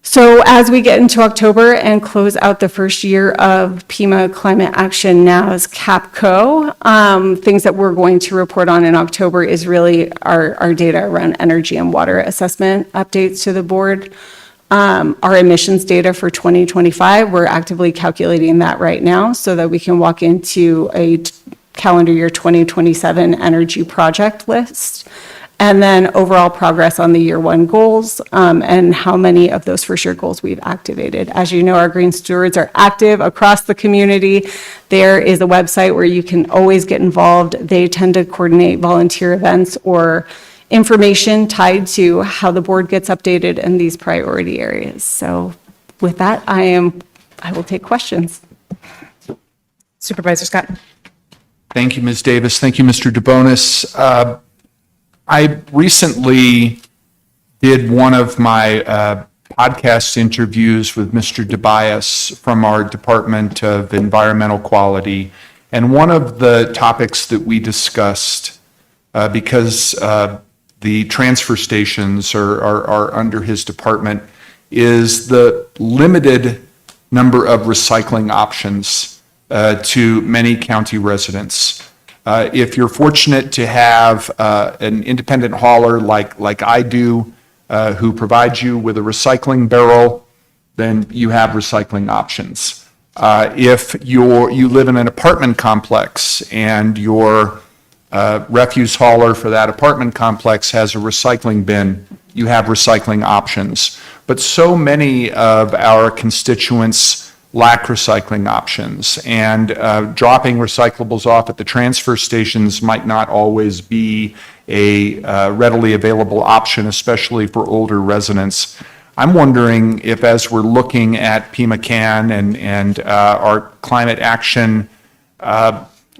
So as we get into October and close out the first year of Pima Climate Action Now's CAPCO, things that we're going to report on in October is really our data around energy and water assessment updates to the board. Our emissions data for 2025, we're actively calculating that right now so that we can walk into a calendar year 2027 energy project list. And then overall progress on the year one goals and how many of those first year goals we've activated. As you know, our green stewards are active across the community. There is a website where you can always get involved. They tend to coordinate volunteer events or information tied to how the board gets updated in these priority areas. So with that, I will take questions. Supervisor Scott. Thank you, Ms. Davis. Thank you, Mr. DeBonis. I recently did one of my podcast interviews with Mr. DeBias from our Department of Environmental Quality. And one of the topics that we discussed, because the transfer stations are under his department, is the limited number of recycling options to many county residents. If you're fortunate to have an independent hauler like I do, who provides you with a recycling barrel, then you have recycling options. If you live in an apartment complex and your refuse hauler for that apartment complex has a recycling bin, you have recycling options. But so many of our constituents lack recycling options, and dropping recyclables off at the transfer stations might not always be a readily available option, especially for older residents. I'm wondering if, as we're looking at Pima Can and our climate action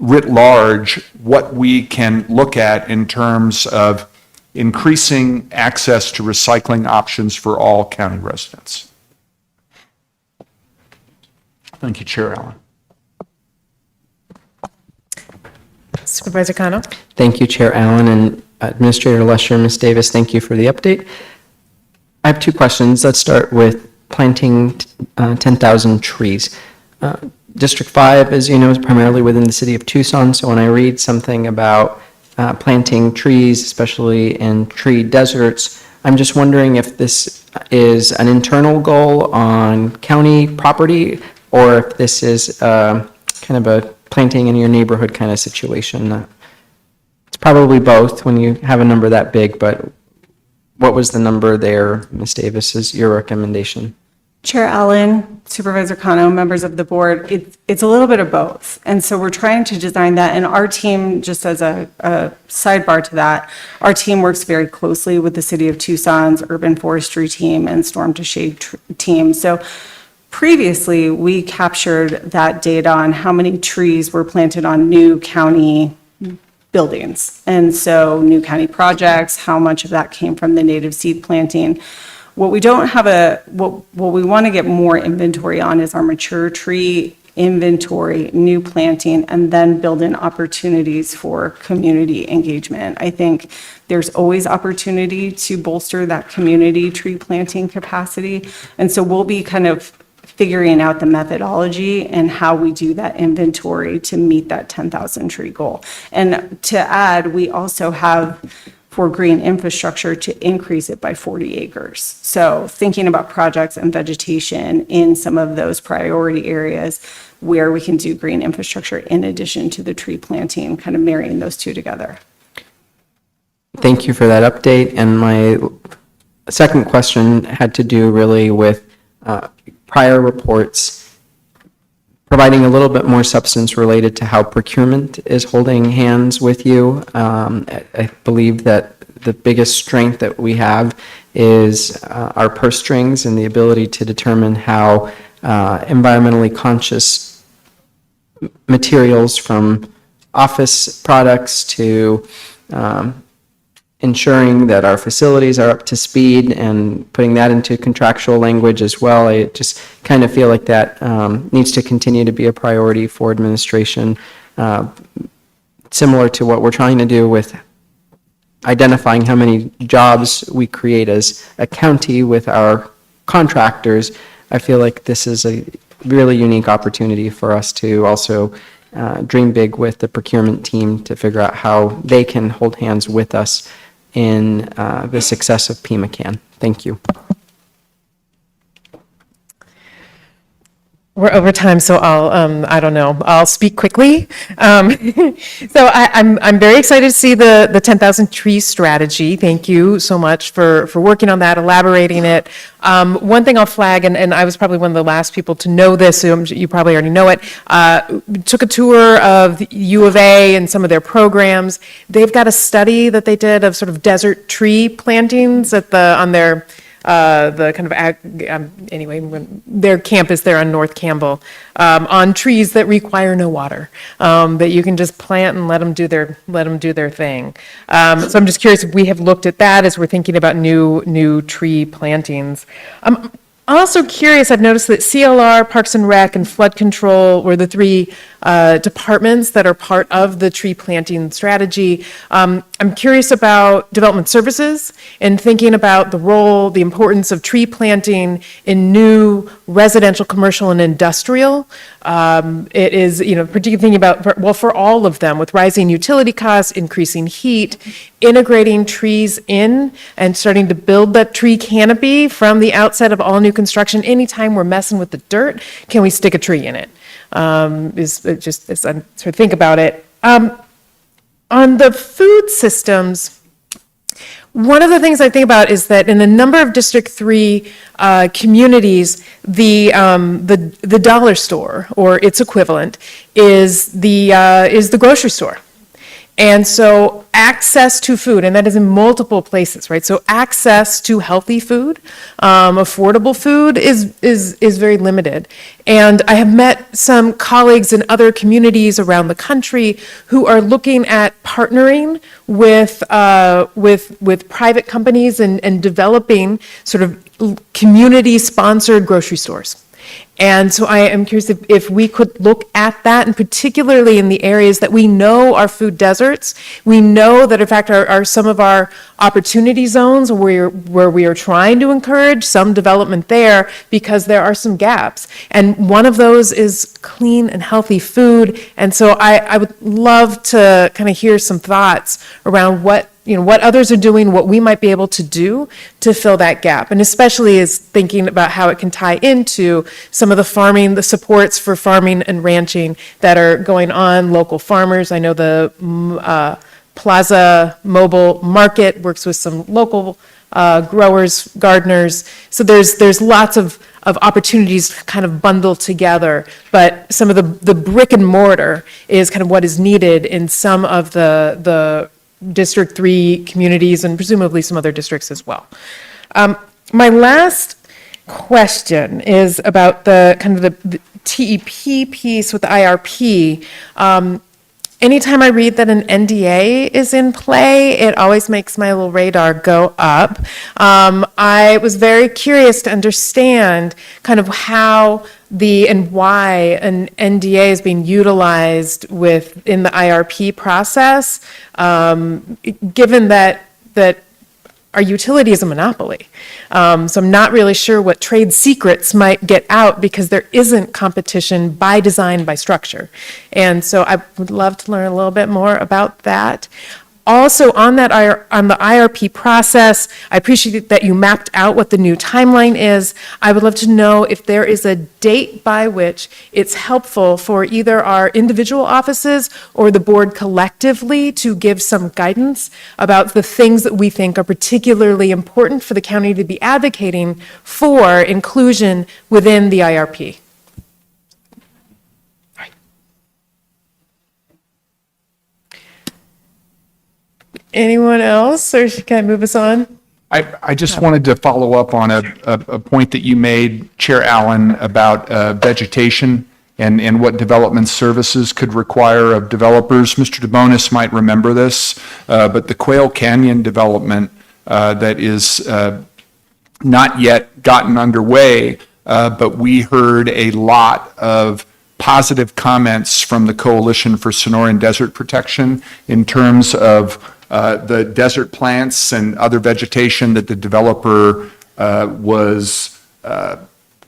writ large, what we can look at in terms of increasing access to recycling options for all county residents. Thank you, Chair Allen. Supervisor Cano. Thank you, Chair Allen, and Administrator Lesher, Ms. Davis, thank you for the update. I have two questions. Let's start with planting 10,000 trees. District 5, as you know, is primarily within the city of Tucson, so when I read something about planting trees, especially in tree deserts, I'm just wondering if this is an internal goal on county property, or if this is kind of a planting in your neighborhood kind of situation. It's probably both when you have a number that big, but what was the number there, Ms. Davis, is your recommendation? Chair Allen, Supervisor Cano, members of the board, it's a little bit of both. And so we're trying to design that, and our team, just as a sidebar to that, our team works very closely with the City of Tucson's urban forestry team and storm to shade team. So previously, we captured that data on how many trees were planted on new county buildings. And so new county projects, how much of that came from the native seed planting. What we don't have what we want to get more inventory on is our mature tree inventory, new planting, and then build in opportunities for community engagement. I think there's always opportunity to bolster that community tree planting capacity. And so we'll be kind of figuring out the methodology and how we do that inventory to meet that 10,000 tree goal. And to add, we also have for green infrastructure to increase it by 40 acres. So thinking about projects and vegetation in some of those priority areas where we can do green infrastructure in addition to the tree planting, kind of marrying those two together. Thank you for that update. And my second question had to do really with prior reports, providing a little bit more substance related to how procurement is holding hands with you. I believe that the biggest strength that we have is our purse strings and the ability to determine how environmentally conscious materials from office products to ensuring that our facilities are up to speed and putting that into contractual language as well. I just kind of feel like that needs to continue to be a priority for administration, similar to what we're trying to do with identifying how many jobs we create as a county with our contractors. I feel like this is a really unique opportunity for us to also dream big with the procurement team to figure out how they can hold hands with us in the success of Pima Can. Thank you. We're over time, so I'll speak quickly. So I'm very excited to see the 10,000 tree strategy. Thank you so much for working on that, elaborating it. One thing I'll flag, and I was probably one of the last people to know this, so you probably already know it, took a tour of the U of A and some of their programs. They've got a study that they did of sort of desert tree plantings on their the kind of, anyway, their campus there on North Campbell, on trees that require no water, that you can just plant and let them do their thing. So I'm just curious if we have looked at that as we're thinking about new tree plantings. I'm also curious, I've noticed that CLR, Parks and Rec, and Flood Control were the three departments that are part of the tree planting strategy. I'm curious about development services and thinking about the role, the importance of tree planting in new residential, commercial, and industrial. It is, particularly thinking about, well, for all of them, with rising utility costs, increasing heat, integrating trees in and starting to build that tree canopy from the outset of all new construction. Anytime we're messing with the dirt, can we stick a tree in it? As I sort of think about it. On the food systems, one of the things I think about is that in a number of District 3 communities, the dollar store or its equivalent is the grocery store. And so access to food, and that is in multiple places, right? So access to healthy food, affordable food is very limited. And I have met some colleagues in other communities around the country who are looking at partnering with private companies and developing sort of community-sponsored grocery stores. And so I am curious if we could look at that, and particularly in the areas that we know are food deserts. We know that, in fact, are some of our opportunity zones where we are trying to encourage some development there because there are some gaps. And one of those is clean and healthy food. And so I would love to kind of hear some thoughts around what others are doing, what we might be able to do to fill that gap. And especially is thinking about how it can tie into some of the farming, the supports for farming and ranching that are going on, local farmers. I know the Plaza Mobile Market works with some local growers, gardeners. So there's lots of opportunities kind of bundled together, but some of the brick and mortar is kind of what is needed in some of the District 3 communities and presumably some other districts as well. My last question is about the kind of the TEP piece with the IRP. anytime I read that an NDA is in play, it always makes my little radar go up. I was very curious to understand kind of how and why an NDA is being utilized in the IRP process, given that our utility is a monopoly. So I'm not really sure what trade secrets might get out because there isn't competition by design, by structure. And so I would love to learn a little bit more about that. Also, on the IRP process, I appreciate that you mapped out what the new timeline is. I would love to know if there is a date by which it's helpful for either our individual offices or the board collectively to give some guidance about the things that we think are particularly important for the county to be advocating for inclusion within the IRP. Anyone else, or can I move us on? I just wanted to follow up on a point that you made, Chair Allen, about vegetation and what development services could require of developers. Mr. DeBonis might remember this, but the Quail Canyon development that is not yet gotten underway, but we heard a lot of positive comments from the Coalition for Sonoran Desert Protection in terms of the desert plants and other vegetation that the developer was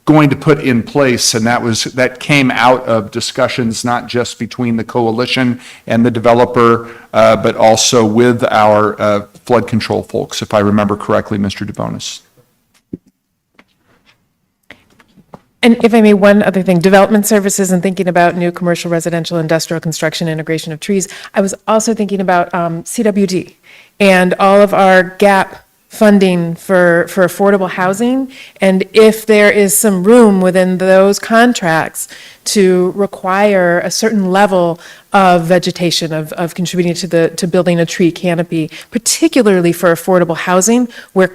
going to put in place, and that came out of discussions not just between the coalition and the developer, but also with our flood control folks, if I remember correctly, Mr. DeBonis. And if I may, one other thing, development services and thinking about new commercial, residential, industrial construction, integration of trees. I was also thinking about CWD and all of our gap funding for affordable housing. And if there is some room within those contracts to require a certain level of vegetation, of contributing to building a tree canopy, particularly for affordable housing, where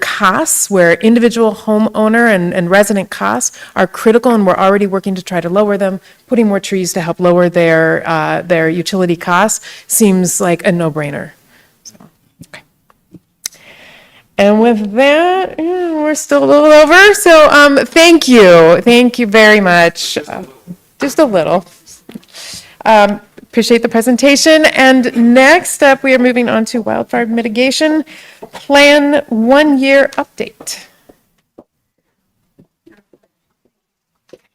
individual homeowner and resident costs are critical, and we're already working to try to lower them, putting more trees to help lower their utility costs seems like a no-brainer. Okay. And with that, we're still a little over. So thank you very much. Just a little. Appreciate the presentation. And next up, we are moving on to wildfire mitigation plan 1-year update.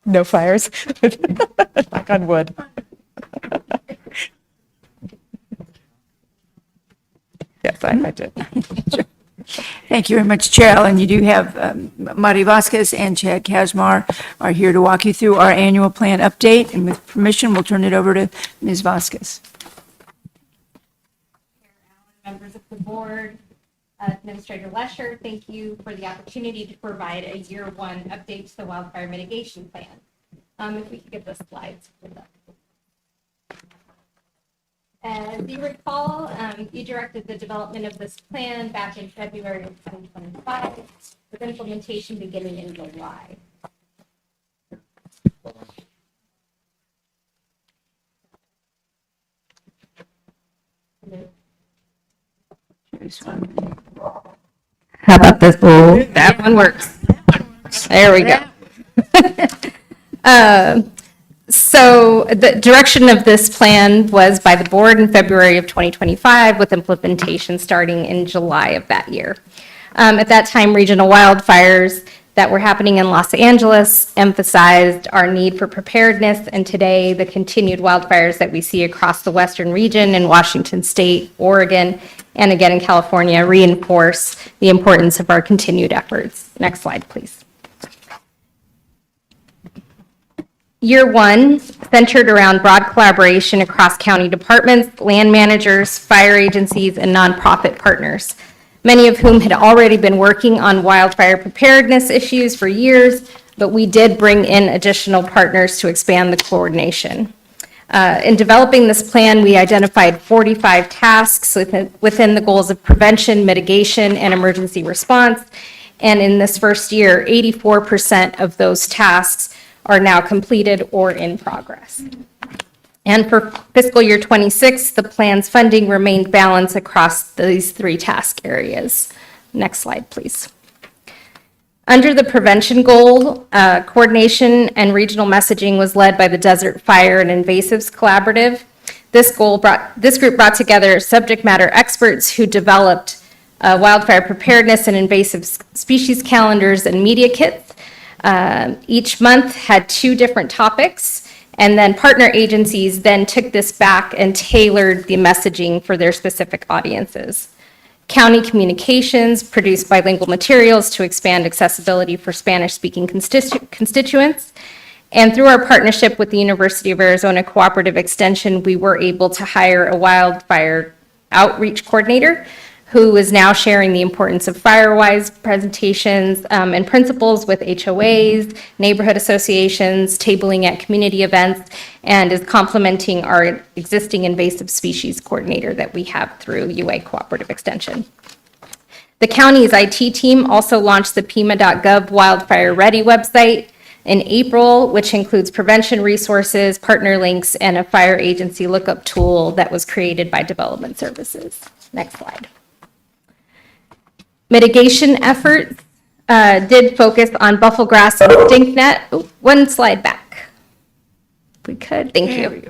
No fires. Knock on wood. Yes, I did. Thank you very much, Chair Allen. You do have Mari Vasquez and Chad Kazmar are here to walk you through our annual plan update. And with permission, we'll turn it over to Ms. Vasquez. Members of the board, Administrator Lesher, thank you for the opportunity to provide a year 1 update to the wildfire mitigation plan. If we could get the slides pulled up. As you recall, you directed the development of this plan back in February of 2025, with implementation beginning in July. How about this? Oh, that one works. There we go. So the direction of this plan was by the board in February of 2025, with implementation starting in July of that year. At that time, regional wildfires that were happening in Los Angeles emphasized our need for preparedness, and today the continued wildfires that we see across the western region in Washington State, Oregon, and again in California reinforce the importance of our continued efforts. Next slide, please. Year 1 centered around broad collaboration across county departments, land managers, fire agencies, and nonprofit partners, many of whom had already been working on wildfire preparedness issues for years, but we did bring in additional partners to expand the coordination. In developing this plan, we identified 45 tasks within the goals of prevention, mitigation, and emergency response. And in this first year, 84% of those tasks are now completed or in progress. And for fiscal year 26, the plan's funding remained balanced across these 3 task areas. Next slide, please. Under the prevention goal, coordination and regional messaging was led by the Desert Fire and Invasives Collaborative. This group brought together subject matter experts who developed wildfire preparedness and invasive species calendars and media kits. Each month had 2 different topics, and then partner agencies then took this back and tailored the messaging for their specific audiences. County Communications produced bilingual materials to expand accessibility for Spanish-speaking constituents. And through our partnership with the University of Arizona Cooperative Extension, we were able to hire a wildfire outreach coordinator who is now sharing the importance of FireWise presentations and principles with HOAs, neighborhood associations, tabling at community events, and is complementing our existing invasive species coordinator that we have through UA Cooperative Extension. The county's IT team also launched the Pima.gov Wildfire Ready website in April, which includes prevention resources, partner links, and a fire agency lookup tool that was created by Development Services. Next slide. Mitigation efforts did focus on buffalo grass and stink net. Oh, one slide back. If we could, thank you.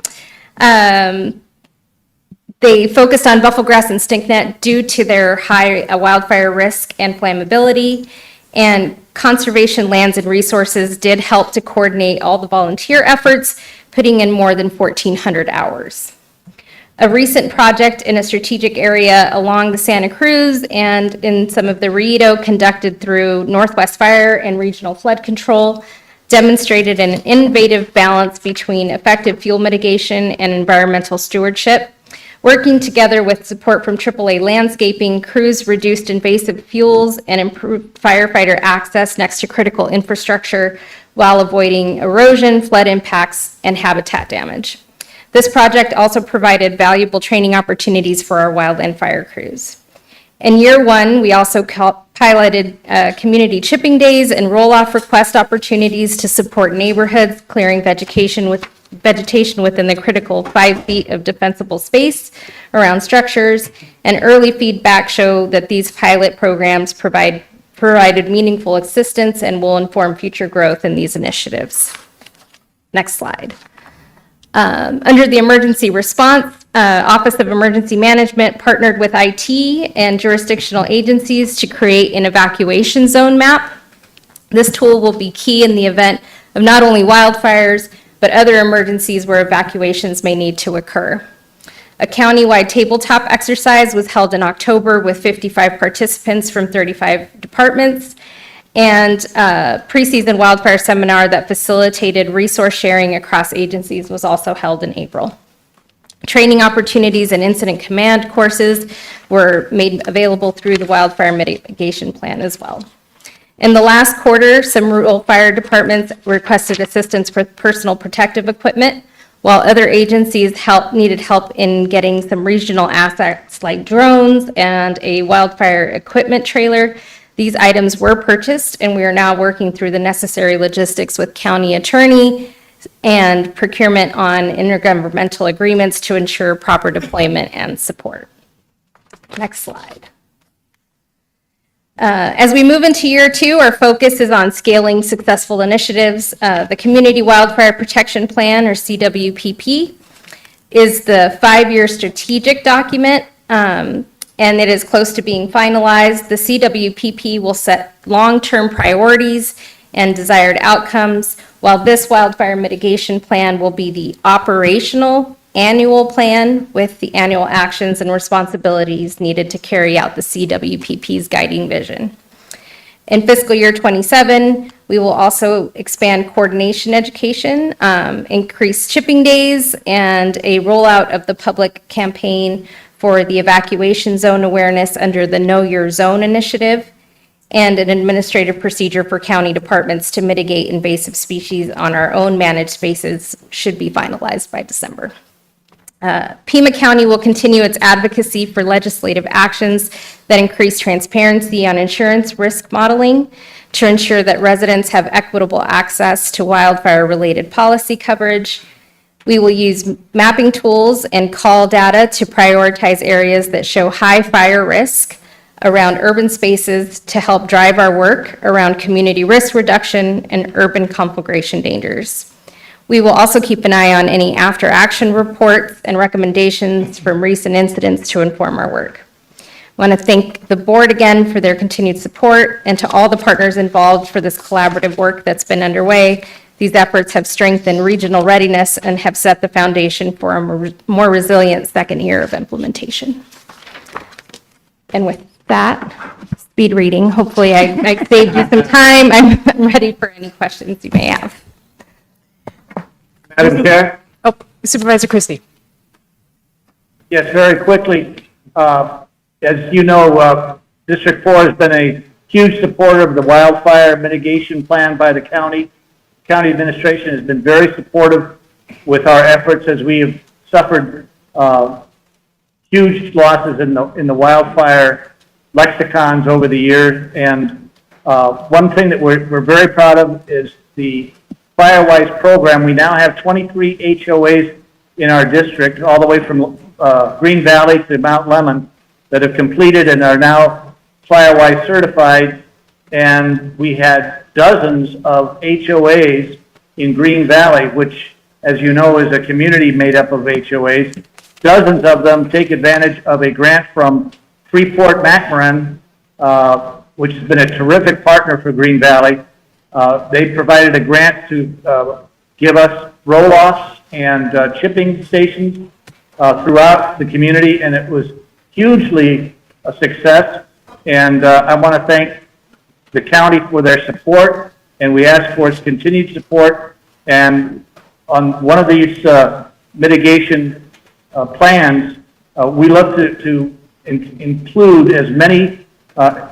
They focused on buffalo grass and stink net due to their high wildfire risk and flammability. And Conservation Lands and Resources did help to coordinate all the volunteer efforts, putting in more than 1,400 hours. A recent project in a strategic area along the Santa Cruz and in some of the Rito conducted through Northwest Fire and Regional Flood Control demonstrated an innovative balance between effective fuel mitigation and environmental stewardship. Working together with support from AAA Landscaping, crews reduced invasive fuels and improved firefighter access next to critical infrastructure while avoiding erosion, flood impacts, and habitat damage. This project also provided valuable training opportunities for our wildland fire crews. In year 1, we also piloted community chipping days and roll-off request opportunities to support neighborhoods clearing vegetation within the critical 5 feet of defensible space around structures, and early feedback show that these pilot programs provided meaningful assistance and will inform future growth in these initiatives. Next slide. Under the emergency response, Office of Emergency Management partnered with IT and jurisdictional agencies to create an evacuation zone map. This tool will be key in the event of not only wildfires, but other emergencies where evacuations may need to occur. A countywide tabletop exercise was held in October with 55 participants from 35 departments, and a preseason wildfire seminar that facilitated resource sharing across agencies was also held in April. Training opportunities and incident command courses were made available through the wildfire mitigation plan as well. In the last quarter, some rural fire departments requested assistance for personal protective equipment, while other agencies needed help in getting some regional assets like drones and a wildfire equipment trailer. These items were purchased, and we are now working through the necessary logistics with county attorney and procurement on intergovernmental agreements to ensure proper deployment and support. Next slide. As we move into year 2, our focus is on scaling successful initiatives. The Community Wildfire Protection Plan, or CWPP, is the 5-year strategic document, and it is close to being finalized. The CWPP will set long-term priorities and desired outcomes, while this wildfire mitigation plan will be the operational annual plan with the annual actions and responsibilities needed to carry out the CWPP's guiding vision. In fiscal year 27, we will also expand coordination education, increase chipping days, and a rollout of the public campaign for the evacuation zone awareness under the Know Your Zone initiative, and an administrative procedure for county departments to mitigate invasive species on our own managed spaces should be finalized by December. Pima County will continue its advocacy for legislative actions that increase transparency on insurance risk modeling to ensure that residents have equitable access to wildfire-related policy coverage. We will use mapping tools and call data to prioritize areas that show high fire risk around urban spaces to help drive our work around community risk reduction and urban conflagration dangers. We will also keep an eye on any after-action reports and recommendations from recent incidents to inform our work. I want to thank the board again for their continued support and to all the partners involved for this collaborative work that's been underway. These efforts have strengthened regional readiness and have set the foundation for a more resilient second year of implementation. And with that, speed reading, hopefully I saved you some time. I'm ready for any questions you may have. Madam Chair? Oh, Supervisor Christie. Yes, very quickly. As you know, District 4 has been a huge supporter of the wildfire mitigation plan by the county. County administration has been very supportive with our efforts as we have suffered huge losses in the wildfire lexicons over the years. And one thing that we're very proud of is the FireWise program. We now have 23 HOAs in our district, all the way from Green Valley to Mount Lemon, that have completed and are now FireWise certified. And we had dozens of HOAs in Green Valley, which, as you know, is a community made up of HOAs. Dozens of them take advantage of a grant from Freeport-McMoRan, which has been a terrific partner for Green Valley. They provided a grant to give us roll-offs and chipping stations throughout the community, and it was hugely a success. And I want to thank the county for their support, and we ask for its continued support. And on one of these mitigation plans, we look to include as many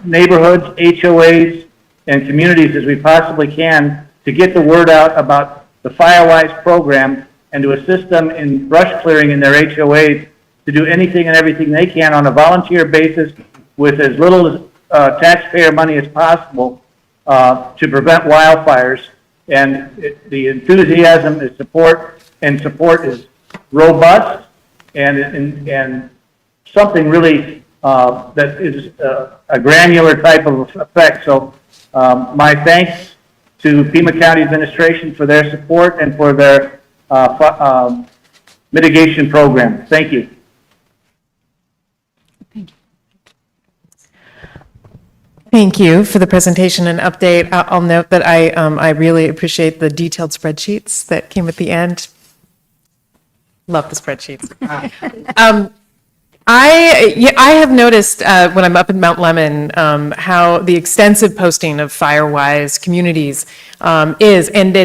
neighborhoods, HOAs, and communities as we possibly can to get the word out about the FireWise program and to assist them in brush clearing in their HOAs, to do anything and everything they can on a volunteer basis with as little taxpayer money as possible to prevent wildfires. And the enthusiasm is support is robust and something really that is a granular type of effect. So my thanks to Pima County Administration for their support and for their mitigation program. Thank you. Thank you for the presentation and update. I'll note that I really appreciate the detailed spreadsheets that came at the end. Love the spreadsheets. I have noticed when I'm up in Mount Lemon how the extensive posting of FireWise communities is, and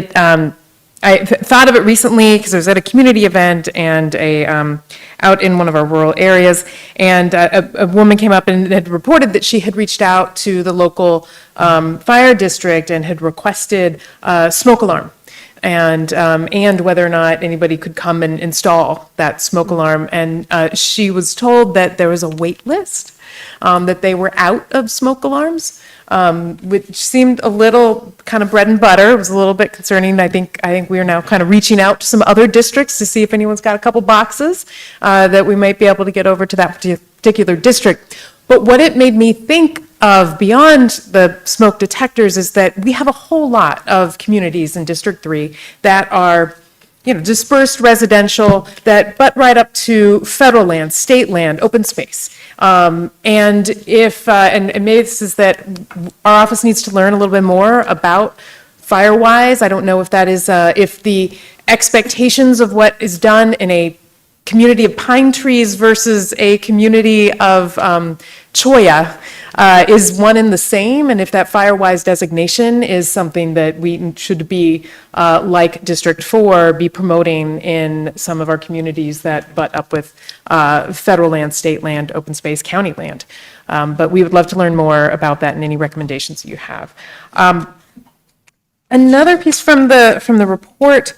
I thought of it recently because I was at a community event and out in one of our rural areas, and a woman came up and had reported that she had reached out to the local fire district and had requested a smoke alarm. And whether or not anybody could come and install that smoke alarm. And she was told that there was a wait list, that they were out of smoke alarms, which seemed a little kind of bread and butter. It was a little bit concerning. I think we are now kind of reaching out to some other districts to see if anyone's got a couple boxes that we might be able to get over to that particular district. But what it made me think of beyond the smoke detectors is that we have a whole lot of communities in District 3 that are, dispersed residential that butt right up to federal land, state land, open space. And if, and maybe this is that our office needs to learn a little bit more about FireWise. I don't know if that is, if the expectations of what is done in a community of pine trees versus a community of cholla is one and the same, and if that FireWise designation is something that we should be, like District 4, be promoting in some of our communities that butt up with federal land, state land, open space, county land. But we would love to learn more about that and any recommendations that you have. Another piece from the report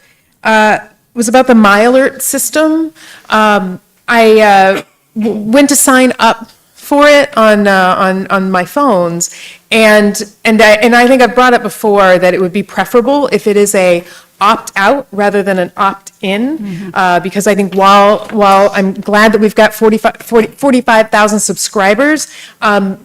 was about the MyAlert system. I went to sign up for it on my phones, and I think I've brought up before that it would be preferable if it is a opt-out rather than an opt-in, because I think while I'm glad that we've got 45,000 subscribers,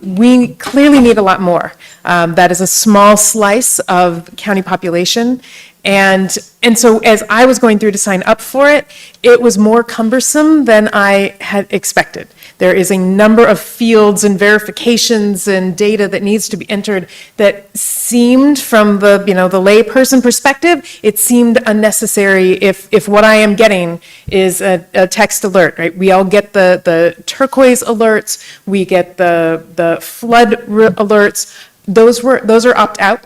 we clearly need a lot more. That is a small slice of county population. And so as I was going through to sign up for it, it was more cumbersome than I had expected. There is a number of fields and verifications and data that needs to be entered that seemed, from the layperson perspective, it seemed unnecessary if what I am getting is a text alert, right? We all get the turquoise alerts, we get the flood alerts. Those are opt-out.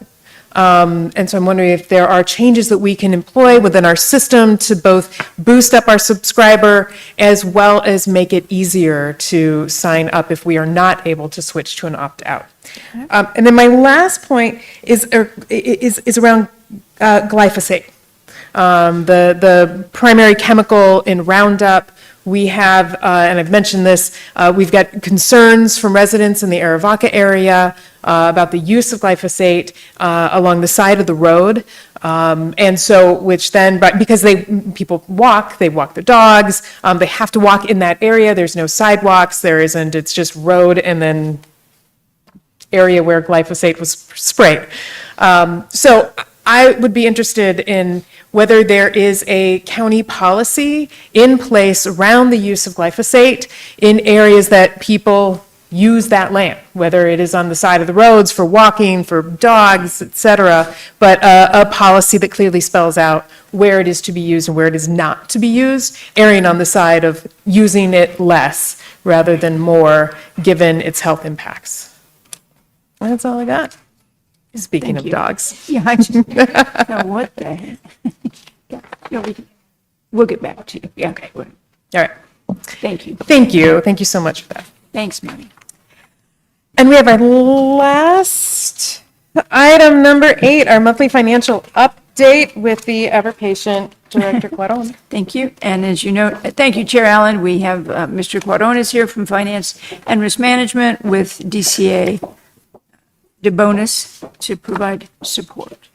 And so I'm wondering if there are changes that we can employ within our system to both boost up our subscriber as well as make it easier to sign up if we are not able to switch to an opt-out. And then my last point is around glyphosate, the primary chemical in Roundup. We have, and I've mentioned this, we've got concerns from residents in the Arivaca area about the use of glyphosate along the side of the road. And so, which then, but because people walk their dogs, they have to walk in that area. There's no sidewalks, it's just road and then area where glyphosate was sprayed. So I would be interested in whether there is a county policy in place around the use of glyphosate in areas that people use that land, whether it is on the side of the roads for walking, for dogs, et cetera, but a policy that clearly spells out where it is to be used and where it is not to be used, erring on the side of using it less rather than more, given its health impacts. That's all I got. Speaking Thank of you. dogs. Yeah, I just, no, what the heck? Yeah, we'll get back to you. Yeah, okay. All right. Thank you. Thank you. Thank you so much for that. Thanks, Marty. And we have our last item, number 8, our monthly financial update with the ever-patient Director Cuaron. Thank you. And as you know, thank you, Chair Allen. We have Mr. Cuaron is here from Finance and Risk Management with DCA DeBonis to provide support.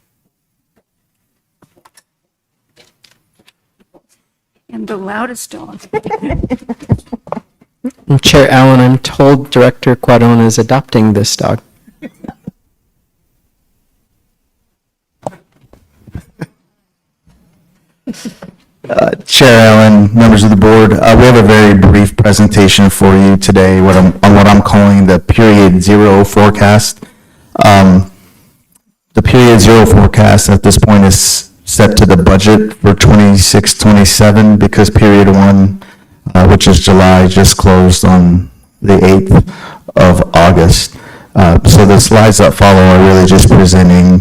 And the loudest dog. Chair Allen, I'm told Director Cuaron is adopting this dog. Chair Allen, members of the board, we have a very brief presentation for you today on what I'm calling the period 0 forecast. The period 0 forecast at this point is set to the budget for 26-27 because period 1, which is July, just closed on the 8th of August. So the slides that follow are really just presenting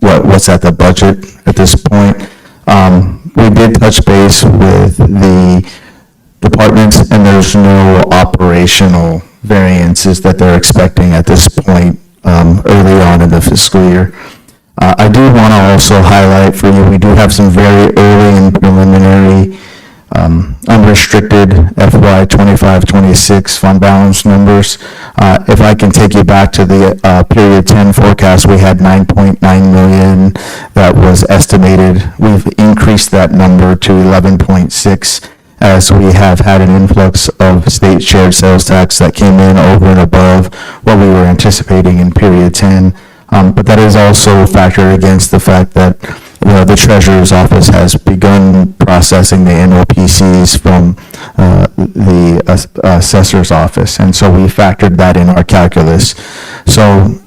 what's at the budget at this point. We did touch base with the departments, and there's no operational variances that they're expecting at this point early on in the fiscal year. I do want to also highlight for you, we do have some very early and preliminary unrestricted FY 25-26 fund balance numbers. If I can take you back to the period 10 forecast, we had 9.9 million that was estimated. We've increased that number to 11.6 as we have had an influx of state shared sales tax that came in over and above what we were anticipating in period 10. But that is also factored against the fact that the Treasurer's Office has begun processing the NOPCs from the Assessor's Office, and so we factored that in our calculus. So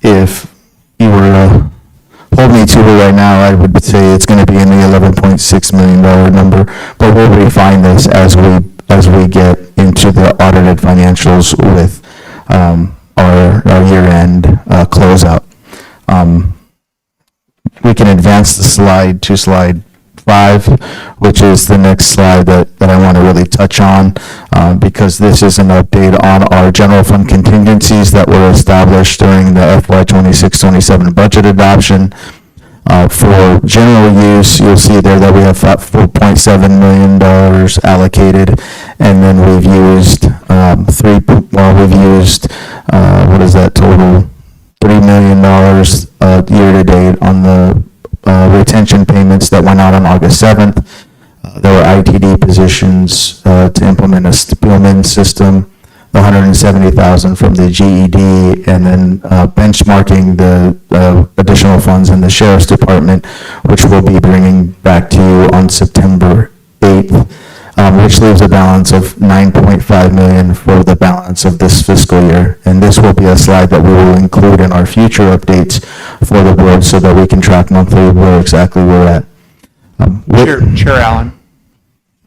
if you were to hold me to it right now, I would say it's going to be in the $11.6 million number, but we'll refine this as we get into the audited financials with our year-end closeout. We can advance the slide to slide 5, which is the next slide that I want to really touch on, because this is an update on our general fund contingencies that were established during the FY 26-27 budget adoption. For general use, you'll see there that we have $4.7 million allocated, and then we've used what is that total? $3 million year to date on the retention payment documents that went out on August 7th. There were ITD positions to implement a Spielman system, the 170,000 from the GED, and then benchmarking the additional funds in the Sheriff's Department, which we'll be bringing back to you on September 8th, which leaves a balance of 9.5 million for the balance of this fiscal year. And this will be a slide that we will include in our future updates for the board so that we can track monthly where exactly we're at. Chair Allen.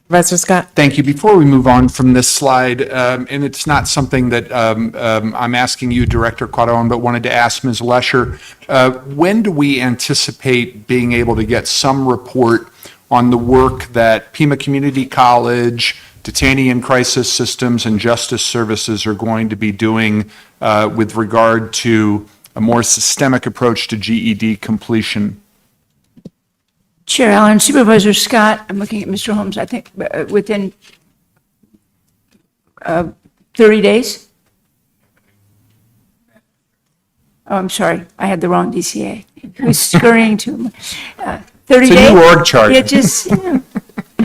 Supervisor Scott? Thank you. Before we move on from this slide, and it's not something that I'm asking you, Director Quadron, but wanted to ask Ms. Lesher, when do we anticipate being able to get some report on the work that Pima Community College, Detainee and Crisis Systems, and Justice Services are going to be doing with regard to a more systemic approach to GED completion? Chair Allen, Supervisor Scott, I'm looking at Mr. Holmes, I think within 30 days? Oh, I'm sorry, I had the wrong DCA. Who's scurrying to him? 30 days? It's a new org chart. Yeah, just,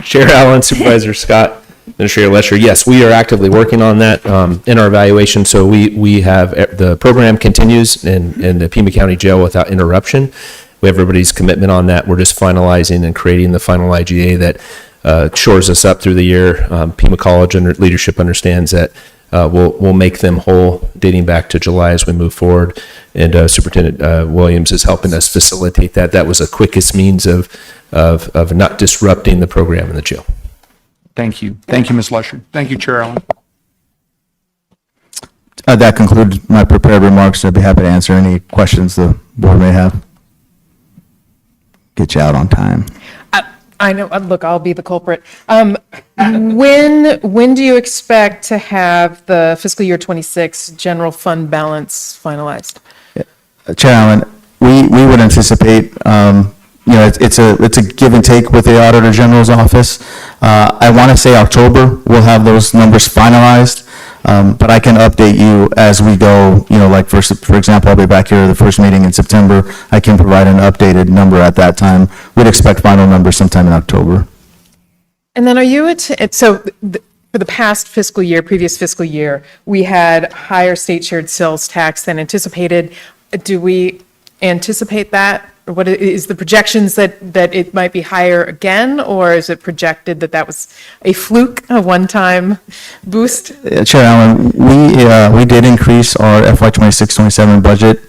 Chair Allen, Supervisor Scott, Administrator Lesher, yes, we are actively working on that in our evaluation. So we have, the program continues in the Pima County Jail without interruption. We have everybody's commitment on that. We're just finalizing and creating the final IGA that shores us up through the year. Pima College and leadership understands that we'll make them whole dating back to July as we move forward. And Superintendent Williams is helping us facilitate that. That was the quickest means of not disrupting the program in the jail. Thank you. Thank you, Ms. Lesher. Thank you, Chair Allen. That concludes my prepared remarks. I'd be happy to answer any questions the board may have. Get you out on time. I know, look, I'll be the culprit. When do you expect to have the fiscal year 26 general fund balance finalized? Chair Allen, we would anticipate, it's a give and take with the Auditor General's office. I want to say October, we'll have those numbers finalized, but I can update you as we go, like for example, I'll be back here the first meeting in September. I can provide an updated number at that time. We'd expect final numbers sometime in October. And then for the past fiscal year, previous fiscal year, we had higher state shared sales tax than anticipated. Do we anticipate that? Or what is the projections that it might be higher again, or is it projected that was a fluke, a one-time boost? Chair Allen, we did increase our FY 26-27 budget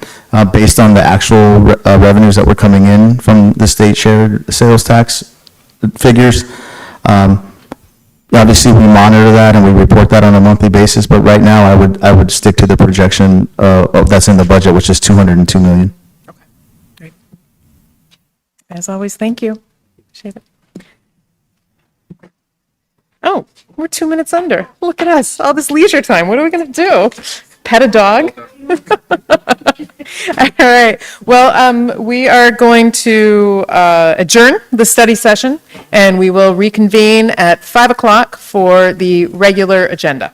based on the actual revenues that were coming in from the state shared sales tax figures. Obviously, we monitor that and we report that on a monthly basis, but right now I would stick to the projection that's in the budget, which is 202 million. As always, thank you. Appreciate it. Oh, we're 2 minutes under. Look at us, all this leisure time. What are we going to do? Pet a dog? All right. Well, we are going to adjourn the study session, and we will reconvene at 5 o'clock for the regular agenda.